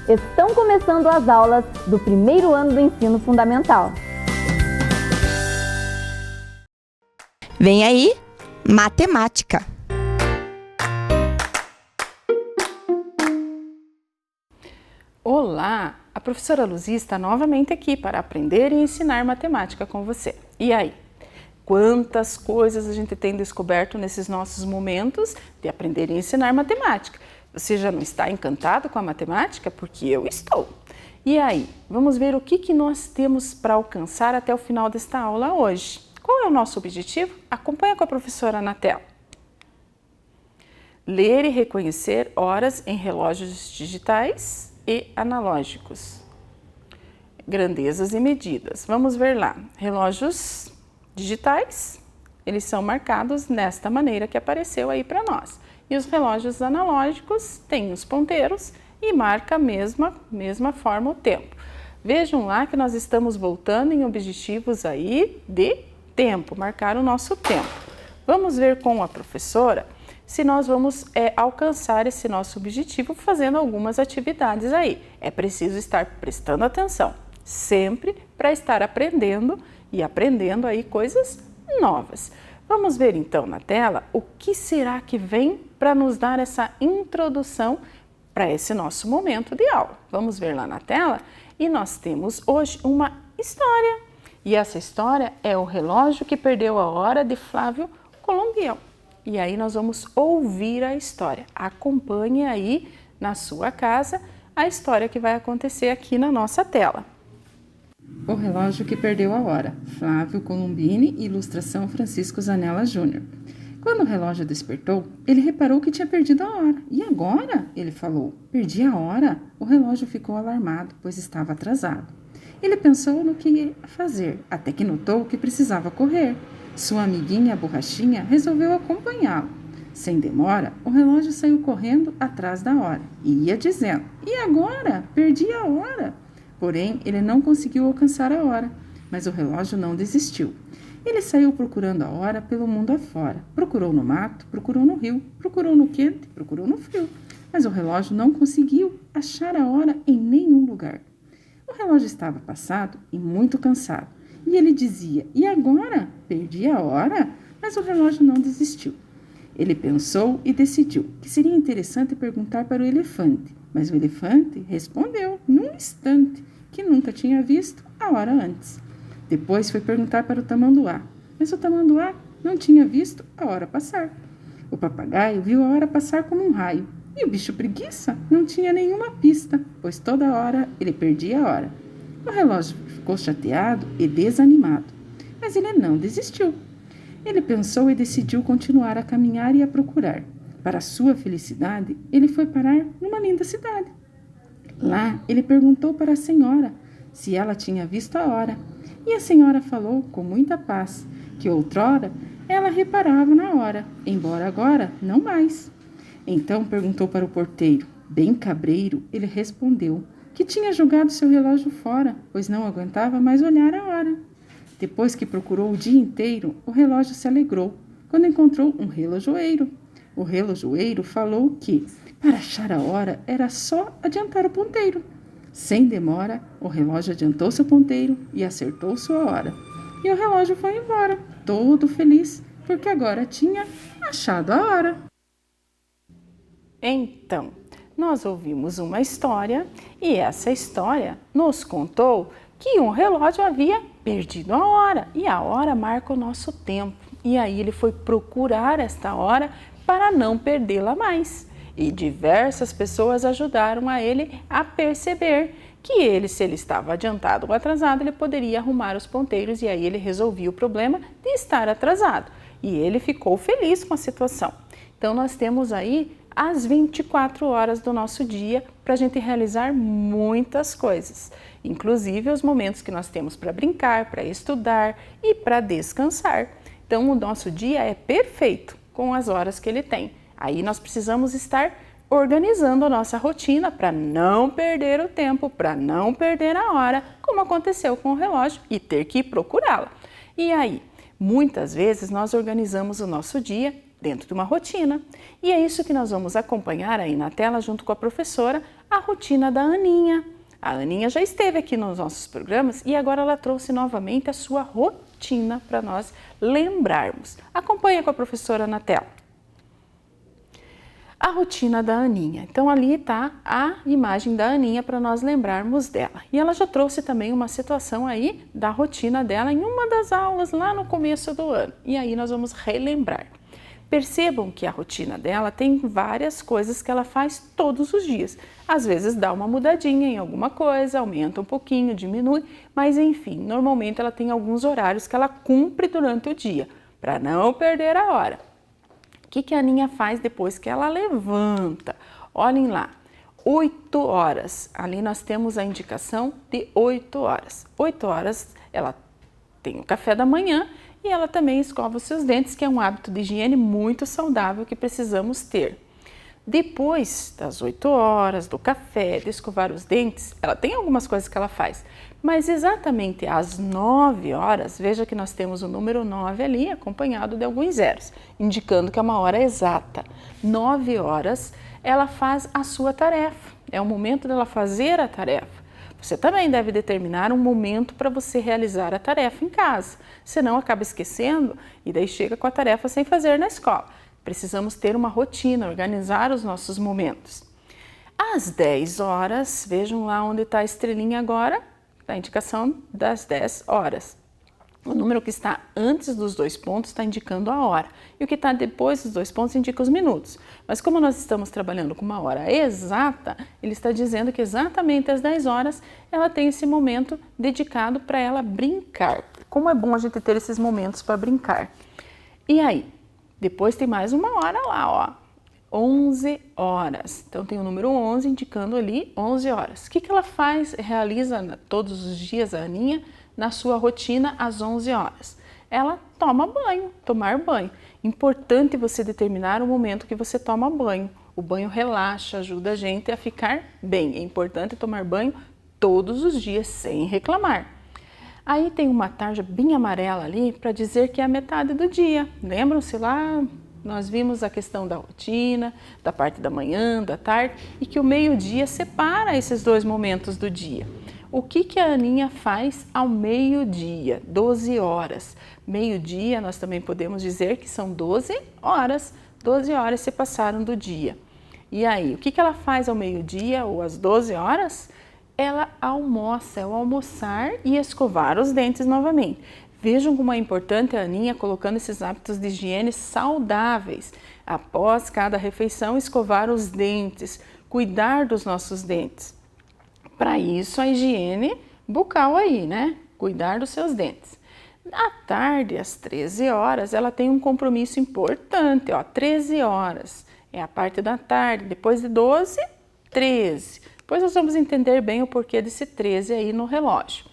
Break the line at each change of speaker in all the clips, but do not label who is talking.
Estão começando as aulas do primeiro ano do ensino fundamental.
Vem aí, matemática.
Olá, a professora Luzia está novamente aqui para aprender e ensinar matemática com você. E aí? Quantas coisas a gente tem descoberto nesses nossos momentos de aprender e ensinar matemática? Você já não está encantado com a matemática? Porque eu estou. E aí, vamos ver o que nós temos para alcançar até o final desta aula hoje. Qual é o nosso objetivo? Acompanha com a professora na tela. Ler e reconhecer horas em relógios digitais e analógicos. Grandezas e medidas. Vamos ver lá. Relógios digitais, eles são marcados nesta maneira que apareceu aí para nós. E os relógios analógicos têm os ponteiros e marca a mesma forma o tempo. Vejam lá que nós estamos voltando em objetivos aí de tempo, marcar o nosso tempo. Vamos ver com a professora se nós vamos alcançar esse nosso objetivo fazendo algumas atividades aí. É preciso estar prestando atenção, sempre para estar aprendendo e aprendendo aí coisas novas. Vamos ver então na tela o que será que vem para nos dar essa introdução para esse nosso momento de aula. Vamos ver lá na tela e nós temos hoje uma história. E essa história é o relógio que perdeu a hora de Flávio Colombião. E aí nós vamos ouvir a história. Acompanhe aí na sua casa a história que vai acontecer aqui na nossa tela.
O relógio que perdeu a hora, Flávio Colombini, ilustração Francisco Zanella Júnior. Quando o relógio despertou, ele reparou que tinha perdido a hora. E agora? Ele falou. Perdi a hora? O relógio ficou alarmado, pois estava atrasado. Ele pensou no que ia fazer, até que notou que precisava correr. Sua amiguinha, a borrachinha, resolveu acompanhá-lo. Sem demora, o relógio saiu correndo atrás da hora e ia dizendo: "E agora? Perdi a hora!" Porém, ele não conseguiu alcançar a hora, mas o relógio não desistiu. Ele saiu procurando a hora pelo mundo afora. Procurou no mato, procurou no rio, procurou no quente, procurou no frio. Mas o relógio não conseguiu achar a hora em nenhum lugar. O relógio estava passado e muito cansado. E ele dizia: "E agora? Perdi a hora?" Mas o relógio não desistiu. Ele pensou e decidiu que seria interessante perguntar para o elefante. Mas o elefante respondeu, num instante, que nunca tinha visto a hora antes. Depois foi perguntar para o tamanduá, mas o tamanduá não tinha visto a hora passar. O papagaio viu a hora passar como um raio, e o bicho preguiça não tinha nenhuma pista, pois toda hora ele perdia a hora. O relógio ficou chateado e desanimado, mas ele não desistiu. Ele pensou e decidiu continuar a caminhar e a procurar. Para sua felicidade, ele foi parar numa linda cidade. Lá, ele perguntou para a senhora se ela tinha visto a hora. E a senhora falou, com muita paz, que outrora ela reparava na hora, embora agora não mais. Então perguntou para o porteiro. Bem cabreiro, ele respondeu que tinha jogado seu relógio fora, pois não aguentava mais olhar a hora. Depois que procurou o dia inteiro, o relógio se alegrou quando encontrou um relojoeiro. O relojoeiro falou que, para achar a hora, era só adiantar o ponteiro. Sem demora, o relógio adiantou seu ponteiro e acertou sua hora. E o relógio foi embora, todo feliz, porque agora tinha achado a hora.
Então, nós ouvimos uma história e essa história nos contou que um relógio havia perdido a hora e a hora marca o nosso tempo. E aí ele foi procurar esta hora para não perdê-la mais. E diversas pessoas ajudaram a ele a perceber que se ele estava adiantado ou atrasado, ele poderia arrumar os ponteiros e aí ele resolvia o problema de estar atrasado. E ele ficou feliz com a situação. Então nós temos aí as 24 horas do nosso dia para a gente realizar muitas coisas, inclusive os momentos que nós temos para brincar, para estudar e para descansar. Então o nosso dia é perfeito com as horas que ele tem. Aí nós precisamos estar organizando a nossa rotina para não perder o tempo, para não perder a hora, como aconteceu com o relógio e ter que ir procurá-la. E aí, muitas vezes nós organizamos o nosso dia dentro de uma rotina. E é isso que nós vamos acompanhar aí na tela junto com a professora a rotina da Aninha. A Aninha já esteve aqui nos nossos programas e agora ela trouxe novamente a sua rotina para nós lembrarmos. Acompanha com a professora na tela. A rotina da Aninha. Então ali está a imagem da Aninha para nós lembrarmos dela. E ela já trouxe também uma situação aí da rotina dela em uma das aulas lá no começo do ano. E aí nós vamos relembrar. Percebam que a rotina dela tem várias coisas que ela faz todos os dias. Às vezes dá uma mudadinha em alguma coisa, aumenta um pouquinho, diminui, mas enfim, normalmente ela tem alguns horários que ela cumpre durante o dia, para não perder a hora. O que a Aninha faz depois que ela levanta? Olhem lá, 8 horas. Ali nós temos a indicação de 8 horas. 8 horas ela tem o café da manhã e ela também escova os seus dentes, que é um hábito de higiene muito saudável que precisamos ter. Depois das 8 horas, do café, de escovar os dentes, ela tem algumas coisas que ela faz. Mas exatamente às 9 horas, veja que nós temos o número 9 ali, acompanhado de alguns zeros, indicando que é uma hora exata. 9 horas, ela faz a sua tarefa. É o momento dela fazer a tarefa. Você também deve determinar um momento para você realizar a tarefa em casa, senão acaba esquecendo e daí chega com a tarefa sem fazer na escola. Precisamos ter uma rotina, organizar os nossos momentos. Às 10 horas, vejam lá onde está a estrelinha agora, a indicação das 10 horas. O número que está antes dos 2 pontos está indicando a hora e o que está depois dos 2 pontos indica os minutos. Mas como nós estamos trabalhando com uma hora exata, ele está dizendo que exatamente às 10 horas ela tem esse momento dedicado para ela brincar. Como é bom a gente ter esses momentos para brincar. E aí? Depois tem mais uma hora lá, ó, 11 horas. Então tem o número 11 indicando ali 11 horas. O que ela faz, realiza todos os dias, a Aninha, na sua rotina às 11 horas? Ela toma banho, tomar banho. Importante você determinar o momento que você toma banho. O banho relaxa, ajuda a gente a ficar bem. É importante tomar banho todos os dias sem reclamar. Aí tem uma tarja bem amarela ali para dizer que é a metade do dia. Lembram-se lá? Nós vimos a questão da rotina, da parte da manhã, da tarde, e que o meio-dia separa esses 2 momentos do dia. O que a Aninha faz ao meio-dia? 12 horas. Meio-dia nós também podemos dizer que são 12 horas. 12 horas se passaram do dia. E aí, o que ela faz ao meio-dia ou às 12 horas? Ela almoça, é o almoçar e escovar os dentes novamente. Vejam como é importante a Aninha colocando esses hábitos de higiene saudáveis. Após cada refeição, escovar os dentes, cuidar dos nossos dentes. Para isso, a higiene bucal aí, né? Cuidar dos seus dentes. À tarde, às 13 horas, ela tem um compromisso importante, ó, 13 horas. É a parte da tarde, depois de 12, 13. Depois nós vamos entender bem o porquê desse 13 aí no relógio.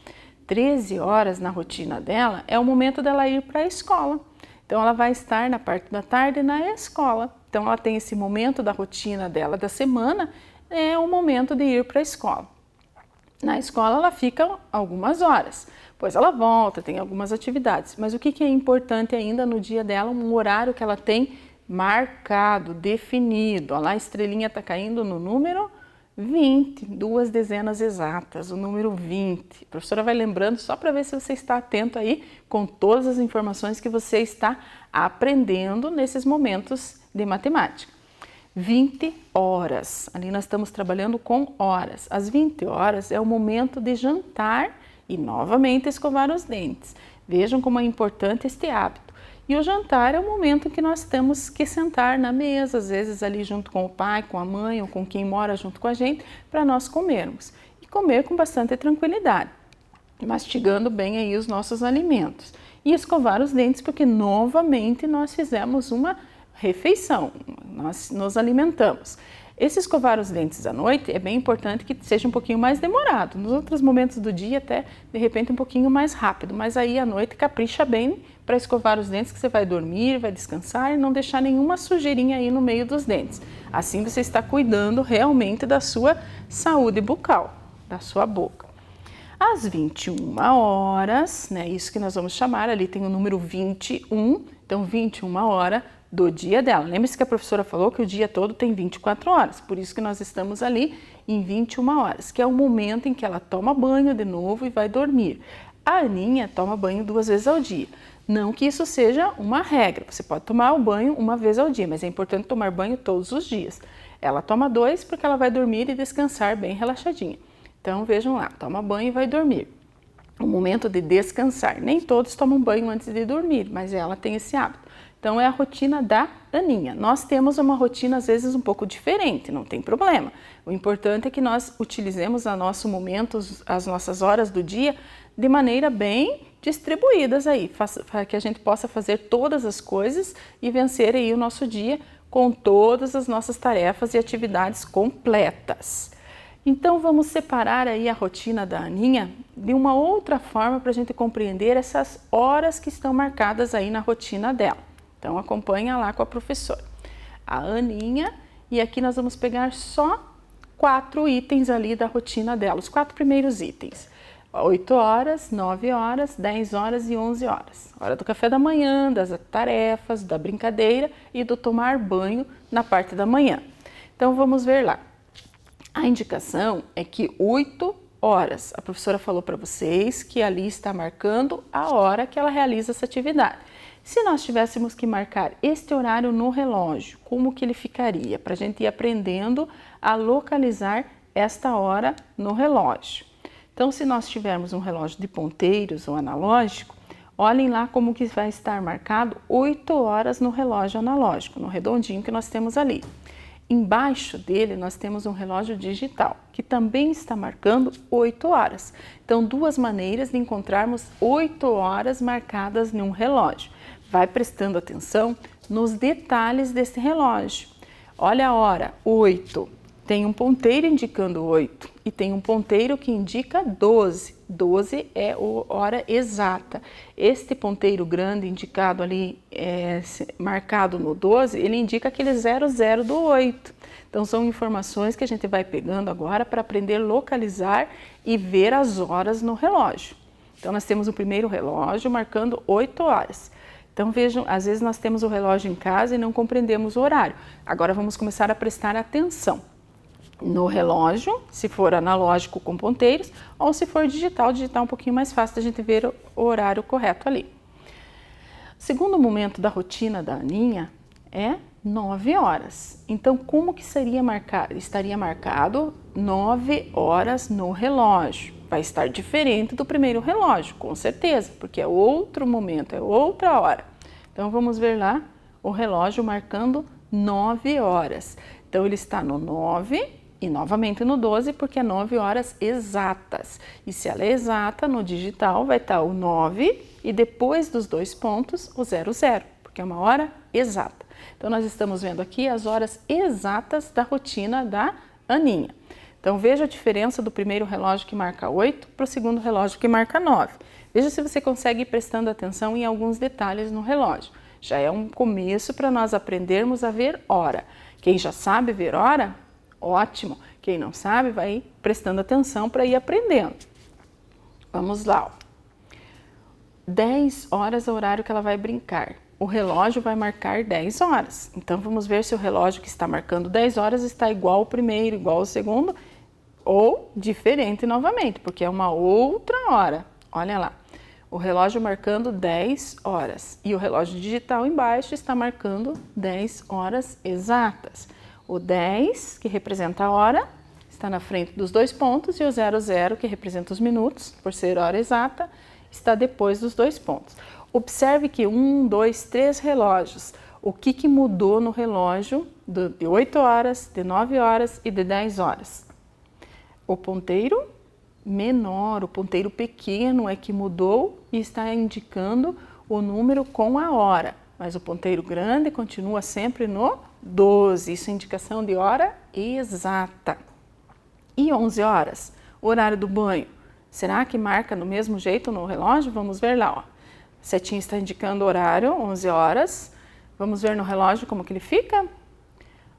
13 horas na rotina dela é o momento dela ir para a escola. Então ela vai estar na parte da tarde na escola. Então ela tem esse momento da rotina dela da semana, é o momento de ir para a escola. Na escola ela fica algumas horas, depois ela volta, tem algumas atividades. Mas o que é importante ainda no dia dela, um horário que ela tem marcado, definido. Olha lá, a estrelinha está caindo no número 20, 2 dezenas exatas, o número 20. A professora vai lembrando só para ver se você está atento aí com todas as informações que você está aprendendo nesses momentos de matemática. 20 horas, ali nós estamos trabalhando com horas. Às 20 horas é o momento de jantar e novamente escovar os dentes. Vejam como é importante este hábito. E o jantar é o momento em que nós temos que sentar na mesa, às vezes ali junto com o pai, com a mãe ou com quem mora junto com a gente, para nós comermos. E comer com bastante tranquilidade, mastigando bem aí os nossos alimentos. E escovar os dentes porque novamente nós fizemos uma refeição, nós nos alimentamos. Esse escovar os dentes à noite é bem importante que seja um pouquinho mais demorado. Nos outros momentos do dia até, de repente, um pouquinho mais rápido. Mas aí à noite capricha bem para escovar os dentes que você vai dormir, vai descansar e não deixar nenhuma sujeirinha aí no meio dos dentes. Assim você está cuidando realmente da sua saúde bucal, da sua boca. Às 21 horas, né, isso que nós vamos chamar, ali tem o número 21, então 21 horas, do dia dela. Lembre-se que a professora falou que o dia todo tem 24 horas, por isso que nós estamos ali em 21 horas, que é o momento em que ela toma banho de novo e vai dormir. A Aninha toma banho 2 vezes ao dia. Não que isso seja uma regra, você pode tomar o banho 1 vez ao dia, mas é importante tomar banho todos os dias. Ela toma 2 porque ela vai dormir e descansar bem relaxadinha. Então vejam lá, toma banho e vai dormir. O momento de descansar. Nem todos tomam banho antes de dormir, mas ela tem esse hábito. Então é a rotina da Aninha. Nós temos uma rotina às vezes um pouco diferente, não tem problema. O importante é que nós utilizemos a nosso momento, as nossas horas do dia de maneira bem distribuídas aí, para que a gente possa fazer todas as coisas e vencer aí o nosso dia com todas as nossas tarefas e atividades completas. Então vamos separar aí a rotina da Aninha de uma outra forma para a gente compreender essas horas que estão marcadas aí na rotina dela. Então acompanha lá com a professora. A Aninha, e aqui nós vamos pegar só 4 itens ali da rotina dela, os 4 primeiros itens. 8 horas, 9 horas, 10 horas e 11 horas. Hora do café da manhã, das tarefas, da brincadeira e do tomar banho na parte da manhã. Então vamos ver lá. A indicação é que 8 horas. A professora falou para vocês que ali está marcando a hora que ela realiza essa atividade. Se nós tivéssemos que marcar este horário no relógio, como que ele ficaria? Para a gente ir aprendendo a localizar esta hora no relógio. Então, se nós tivermos um relógio de ponteiros ou analógico, olhem lá como que vai estar marcado 8 horas no relógio analógico, no redondinho que nós temos ali. Embaixo dele nós temos um relógio digital, que também está marcando 8 horas. Então, 2 maneiras de encontrarmos 8 horas marcadas em um relógio. Vai prestando atenção nos detalhes desse relógio. Olha a hora, 8. Tem um ponteiro indicando 8 e tem um ponteiro que indica 12. 12 é a hora exata. Este ponteiro grande indicado ali, marcado no 12, ele indica aquele 00 do 8. Então são informações que a gente vai pegando agora para aprender a localizar e ver as horas no relógio. Então nós temos o primeiro relógio marcando 8 horas. Então vejam, às vezes nós temos o relógio em casa e não compreendemos o horário. Agora vamos começar a prestar atenção no relógio, se for analógico com ponteiros, ou se for digital é um pouquinho mais fácil da gente ver o horário correto ali. O segundo momento da rotina da Aninha é 9 horas. Então, como que seria marcado? Estaria marcado 9 horas no relógio. Vai estar diferente do primeiro relógio, com certeza, porque é outro momento, é outra hora. Então, vamos ver lá o relógio marcando 9 horas. Então, ele está no 9 e novamente no 12, porque é 9 horas exatas. E se ela é exata, no digital vai estar o 9 e depois dos 2 pontos o 00, porque é uma hora exata. Então, nós estamos vendo aqui as horas exatas da rotina da Aninha. Então, veja a diferença do primeiro relógio que marca 8 para o segundo relógio que marca 9. Veja se você consegue ir prestando atenção em alguns detalhes no relógio. Já é um começo para nós aprendermos a ver hora. Quem já sabe ver hora, ótimo. Quem não sabe, vai prestando atenção para ir aprendendo. Vamos lá. 10 horas é o horário que ela vai brincar. O relógio vai marcar 10 horas. Então, vamos ver se o relógio que está marcando 10 horas está igual ao primeiro, igual ao segundo, ou diferente novamente, porque é uma outra hora. Olha lá, o relógio marcando 10 horas e o relógio digital embaixo está marcando 10 horas exatas. O 10, que representa a hora, está na frente dos 2 pontos e o 00, que representa os minutos, por ser hora exata, está depois dos 2 pontos. Observe que 1, 2, 3 relógios. O que mudou no relógio de 8 horas, de 9 horas e de 10 horas? O ponteiro menor, o ponteiro pequeno é que mudou e está indicando o número com a hora. Mas o ponteiro grande continua sempre no 12. Isso é indicação de hora exata. E 11 horas? O horário do banho. Será que marca do mesmo jeito no relógio? Vamos ver lá, ó. A setinha está indicando o horário, 11 horas. Vamos ver no relógio como que ele fica?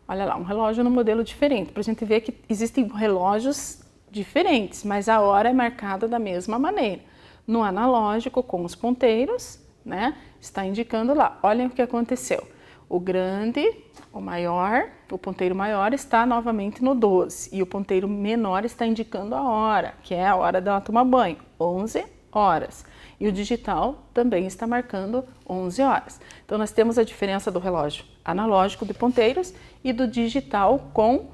Olha lá, um relógio no modelo diferente, para a gente ver que existem relógios diferentes, mas a hora é marcada da mesma maneira. No analógico, com os ponteiros, né, está indicando lá. Olhem o que aconteceu. O grande, o maior, o ponteiro maior está novamente no 12 e o ponteiro menor está indicando a hora, que é a hora dela tomar banho, 11 horas. E o digital também está marcando 11 horas. Então, nós temos a diferença do relógio analógico de ponteiros e do digital com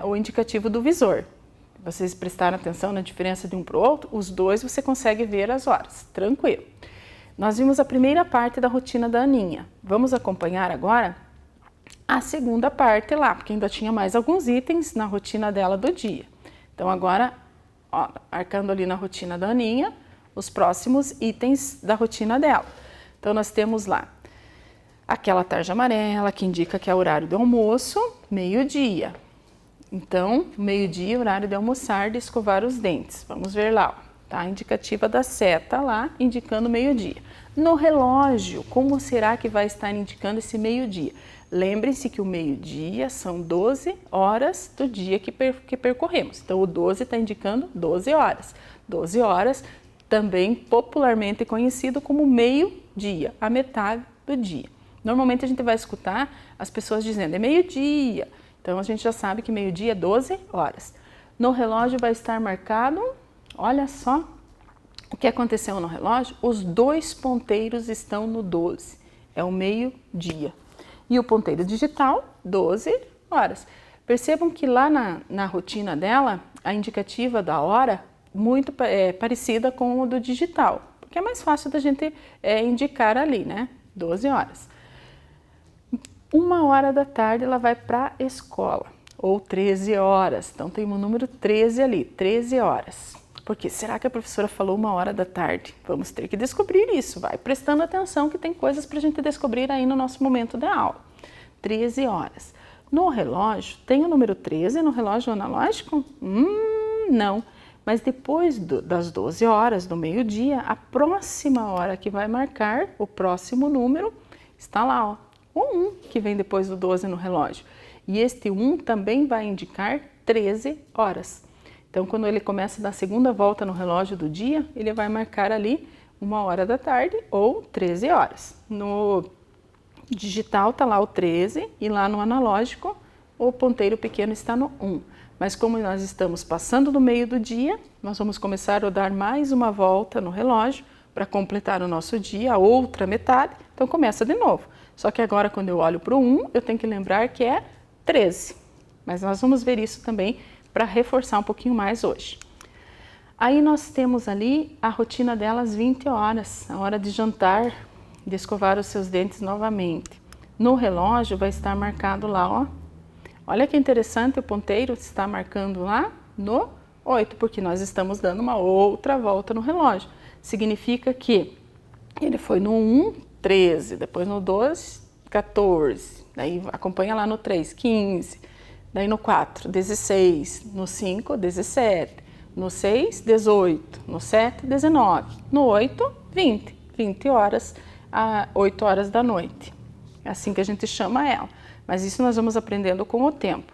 o indicativo do visor. Vocês prestaram atenção na diferença de um para o outro? Os dois você consegue ver as horas, tranquilo. Nós vimos a primeira parte da rotina da Aninha. Vamos acompanhar agora a segunda parte lá, porque ainda tinha mais alguns itens na rotina dela do dia. Então, agora, ó, marcando ali na rotina da Aninha, os próximos itens da rotina dela. Então, nós temos lá aquela tarja amarela, que indica que é o horário do almoço, meio-dia. Então, meio-dia, horário de almoçar, de escovar os dentes. Vamos ver lá, ó. Tá a indicativa da seta lá, indicando meio-dia. No relógio, como será que vai estar indicando esse meio-dia? Lembrem-se que o meio-dia são 12 horas do dia que percorremos. Então, o 12 está indicando 12 horas. 12 horas, também popularmente conhecido como meio-dia, a metade do dia. Normalmente, a gente vai escutar as pessoas dizendo, é meio-dia. Então, a gente já sabe que meio-dia é 12 horas. No relógio vai estar marcado, olha só o que aconteceu no relógio, os dois ponteiros estão no 12, é o meio-dia. E o ponteiro digital, 12 horas. Percebam que lá na rotina dela, a indicativa da hora, muito parecida com o do digital, porque é mais fácil da gente indicar ali, né? 12 horas. 1h da tarde ela vai para a escola, ou 13 horas, então tem o número 13 ali, 13 horas. Porque será que a professora falou 1h da tarde? Vamos ter que descobrir isso, vai prestando atenção que tem coisas para a gente descobrir aí no nosso momento da aula. 13 horas. No relógio, tem o número 13 no relógio analógico? Não. Mas depois das 12 horas do meio-dia, a próxima hora que vai marcar o próximo número está lá, ó, o 1 que vem depois do 12 no relógio. E este 1 também vai indicar 13 horas. Então, quando ele começa a dar a segunda volta no relógio do dia, ele vai marcar ali 1h da tarde ou 13 horas. No digital está lá o 13 e lá no analógico o ponteiro pequeno está no 1. Mas como nós estamos passando do meio do dia, nós vamos começar a dar mais uma volta no relógio para completar o nosso dia, a outra metade. Então, começa de novo. Só que agora, quando eu olho para o 1, eu tenho que lembrar que é 13. Mas nós vamos ver isso também para reforçar um pouquinho mais hoje. Aí nós temos ali a rotina delas 20 horas, a hora de jantar, de escovar os seus dentes novamente. No relógio vai estar marcado lá, ó. Olha que interessante, o ponteiro está marcando lá no 8, porque nós estamos dando uma outra volta no relógio. Significa que ele foi no 1, 13, depois no 2, 14, daí acompanha lá no 3, 15, daí no 4, 16, no 5, 17, no 6, 18, no 7, 19, no 8, 20. 20 horas a 8 horas da noite. É assim que a gente chama ela. Mas isso nós vamos aprendendo com o tempo.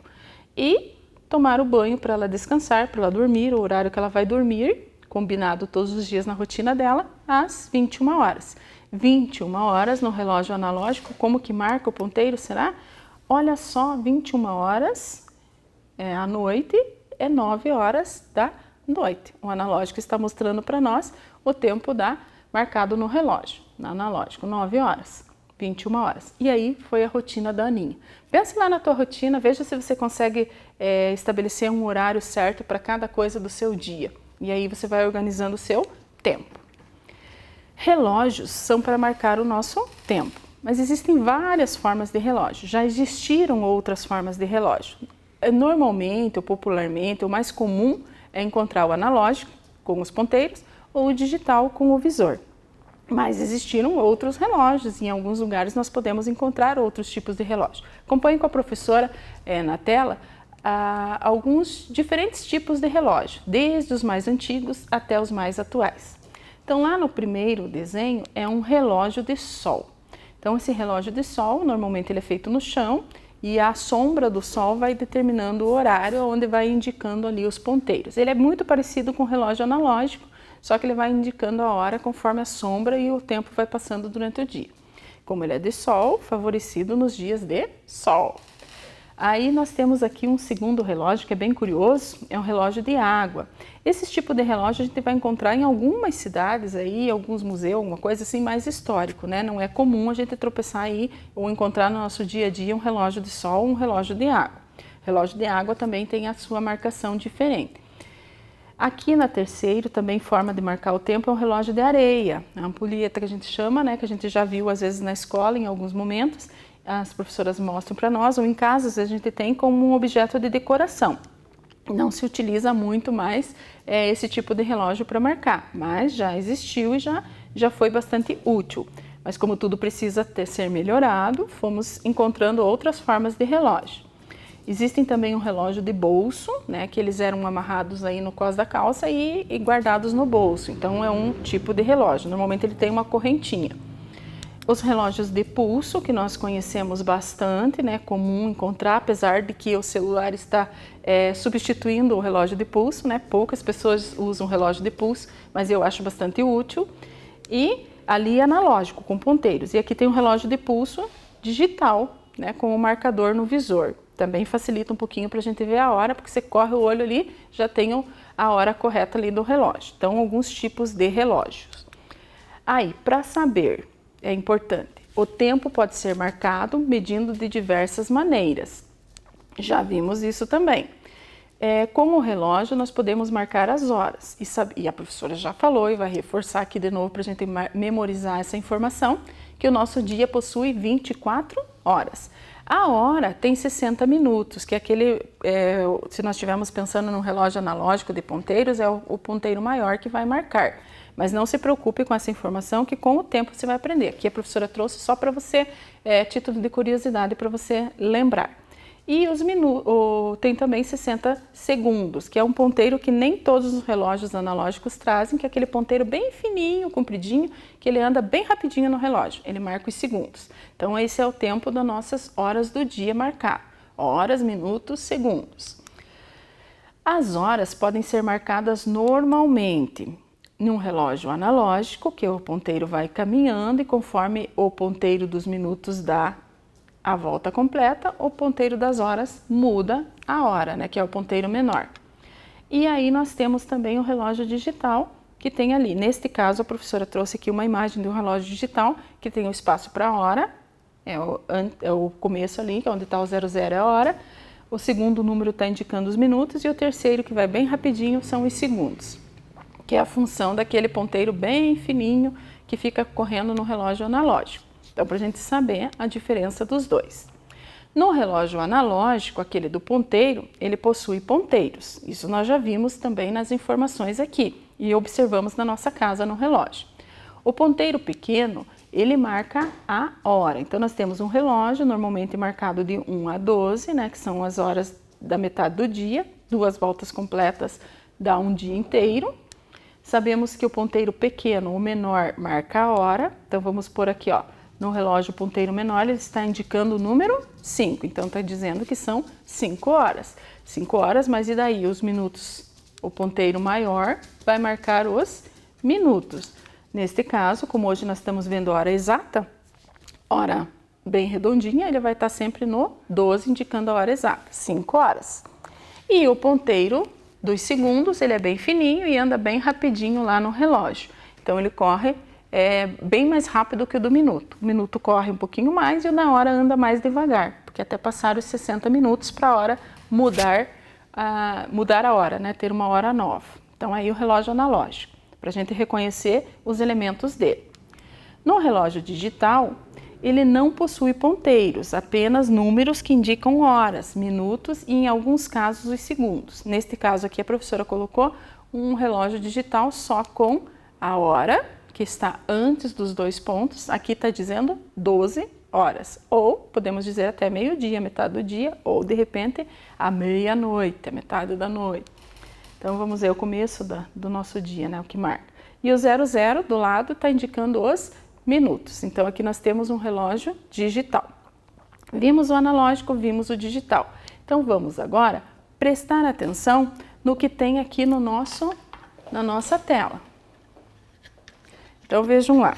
E tomar o banho para ela descansar, para ela dormir, o horário que ela vai dormir, combinado todos os dias na rotina dela, às 21 horas. 21 horas no relógio analógico, como que marca o ponteiro, será? Olha só, 21 horas à noite é 9 horas da noite. O analógico está mostrando para nós o tempo marcado no relógio, no analógico, 9 horas, 21 horas. E aí foi a rotina da Aninha. Pense lá na tua rotina, veja se você consegue estabelecer um horário certo para cada coisa do seu dia. E aí você vai organizando o seu tempo. Relógios são para marcar o nosso tempo. Mas existem várias formas de relógio, já existiram outras formas de relógio. Normalmente, ou popularmente, o mais comum é encontrar o analógico com os ponteiros ou o digital com o visor. Mas existiram outros relógios, e em alguns lugares nós podemos encontrar outros tipos de relógio. Acompanhe com a professora na tela alguns diferentes tipos de relógio, desde os mais antigos até os mais atuais. Então, lá no primeiro desenho é um relógio de sol. Então, esse relógio de sol, normalmente ele é feito no chão e a sombra do sol vai determinando o horário, onde vai indicando ali os ponteiros. Ele é muito parecido com o relógio analógico, só que ele vai indicando a hora conforme a sombra e o tempo vai passando durante o dia. Como ele é de sol, favorecido nos dias de sol. Aí nós temos aqui um segundo relógio que é bem curioso, é um relógio de água. Esse tipo de relógio a gente vai encontrar em algumas cidades aí, alguns museus, alguma coisa assim mais histórico, né? Não é comum a gente tropeçar aí ou encontrar no nosso dia a dia um relógio de sol ou um relógio de água. O relógio de água também tem a sua marcação diferente. Aqui na terceiro, também forma de marcar o tempo, é um relógio de areia, a ampulheta que a gente chama, né? Que a gente já viu às vezes na escola em alguns momentos. As professoras mostram para nós, ou em casa, às vezes a gente tem como um objeto de decoração. Não se utiliza muito mais esse tipo de relógio para marcar, mas já existiu e já foi bastante útil. Mas como tudo precisa ser melhorado, fomos encontrando outras formas de relógio. Existem também um relógio de bolso, né, que eles eram amarrados aí no cós da calça e guardados no bolso. Então é um tipo de relógio, normalmente ele tem uma correntinha. Os relógios de pulso, que nós conhecemos bastante, né, comum encontrar, apesar de que o celular está substituindo o relógio de pulso, né, poucas pessoas usam relógio de pulso, mas eu acho bastante útil. E ali analógico, com ponteiros. E aqui tem um relógio de pulso digital, né, com o marcador no visor. Também facilita um pouquinho para a gente ver a hora, porque você corre o olho ali, já tem a hora correta ali do relógio. Então, alguns tipos de relógios. Aí, para saber... É importante. O tempo pode ser marcado medindo de diversas maneiras. Já vimos isso também. Com o relógio, nós podemos marcar as horas. E a professora já falou e vai reforçar aqui de novo para a gente memorizar essa informação, que o nosso dia possui 24 horas. A hora tem 60 minutos, que é aquele, se nós estivermos pensando num relógio analógico de ponteiros, é o ponteiro maior que vai marcar. Mas não se preocupe com essa informação, que com o tempo você vai aprender. Aqui a professora trouxe só para você, título de curiosidade, para você lembrar. E tem também 60 segundos, que é um ponteiro que nem todos os relógios analógicos trazem, que é aquele ponteiro bem fininho, compridinho, que ele anda bem rapidinho no relógio. Ele marca os segundos. Então esse é o tempo das nossas horas do dia marcar. Horas, minutos, segundos. As horas podem ser marcadas normalmente num relógio analógico, que o ponteiro vai caminhando e conforme o ponteiro dos minutos dá a volta completa, o ponteiro das horas muda a hora, né, que é o ponteiro menor. E aí nós temos também o relógio digital, que tem ali. Neste caso, a professora trouxe aqui uma imagem de um relógio digital, que tem o espaço para a hora, é o começo ali, que é onde está o 00 é a hora, o segundo número está indicando os minutos e o terceiro, que vai bem rapidinho, são os segundos, que é a função daquele ponteiro bem fininho que fica correndo no relógio analógico. Então, para a gente saber a diferença dos dois. No relógio analógico, aquele do ponteiro, ele possui ponteiros. Isso nós já vimos também nas informações aqui e observamos na nossa casa no relógio. O ponteiro pequeno, ele marca a hora. Então, nós temos um relógio normalmente marcado de 1 a 12, né, que são as horas da metade do dia, 2 voltas completas dá um dia inteiro. Sabemos que o ponteiro pequeno, o menor, marca a hora. Então, vamos pôr aqui, ó, no relógio ponteiro menor, ele está indicando o número 5. Então, está dizendo que são 5 horas. 5 horas, mas e daí? Os minutos, o ponteiro maior vai marcar os minutos. Neste caso, como hoje nós estamos vendo a hora exata, hora bem redondinha, ele vai estar sempre no 12, indicando a hora exata, 5 horas. E o ponteiro dos segundos, ele é bem fininho e anda bem rapidinho lá no relógio. Então, ele corre bem mais rápido que o do minuto. O minuto corre um pouquinho mais e o da hora anda mais devagar, porque até passar os 60 minutos para a hora mudar a hora, né? Ter uma hora nova. Então, aí o relógio analógico, para a gente reconhecer os elementos dele. No relógio digital, ele não possui ponteiros, apenas números que indicam horas, minutos e, em alguns casos, os segundos. Neste caso aqui, a professora colocou um relógio digital só com a hora, que está antes dos 2 pontos. Aqui está dizendo 12 horas. Ou podemos dizer até meio-dia, metade do dia, ou de repente a meia-noite, a metade da noite. Então vamos ver o começo do nosso dia, né? O que marca. E o 00 do lado está indicando os minutos. Então aqui nós temos um relógio digital. Vimos o analógico, vimos o digital. Então vamos agora prestar atenção no que tem aqui na nossa tela. Então vejam lá.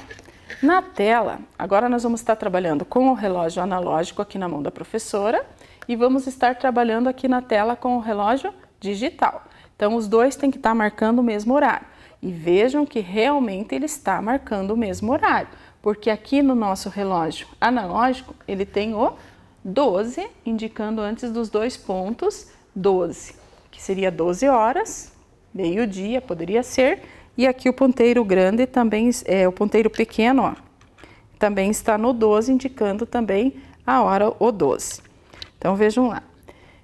Na tela, agora nós vamos estar trabalhando com o relógio analógico aqui na mão da professora e vamos estar trabalhando aqui na tela com o relógio digital. Então, os dois têm que estar marcando o mesmo horário. E vejam que realmente ele está marcando o mesmo horário, porque aqui no nosso relógio analógico, ele tem o 12, indicando antes dos dois pontos 12, que seria 12 horas, meio-dia poderia ser, e aqui o ponteiro grande também, o ponteiro pequeno, ó, também está no 12, indicando também a hora o 12. Então vejam lá,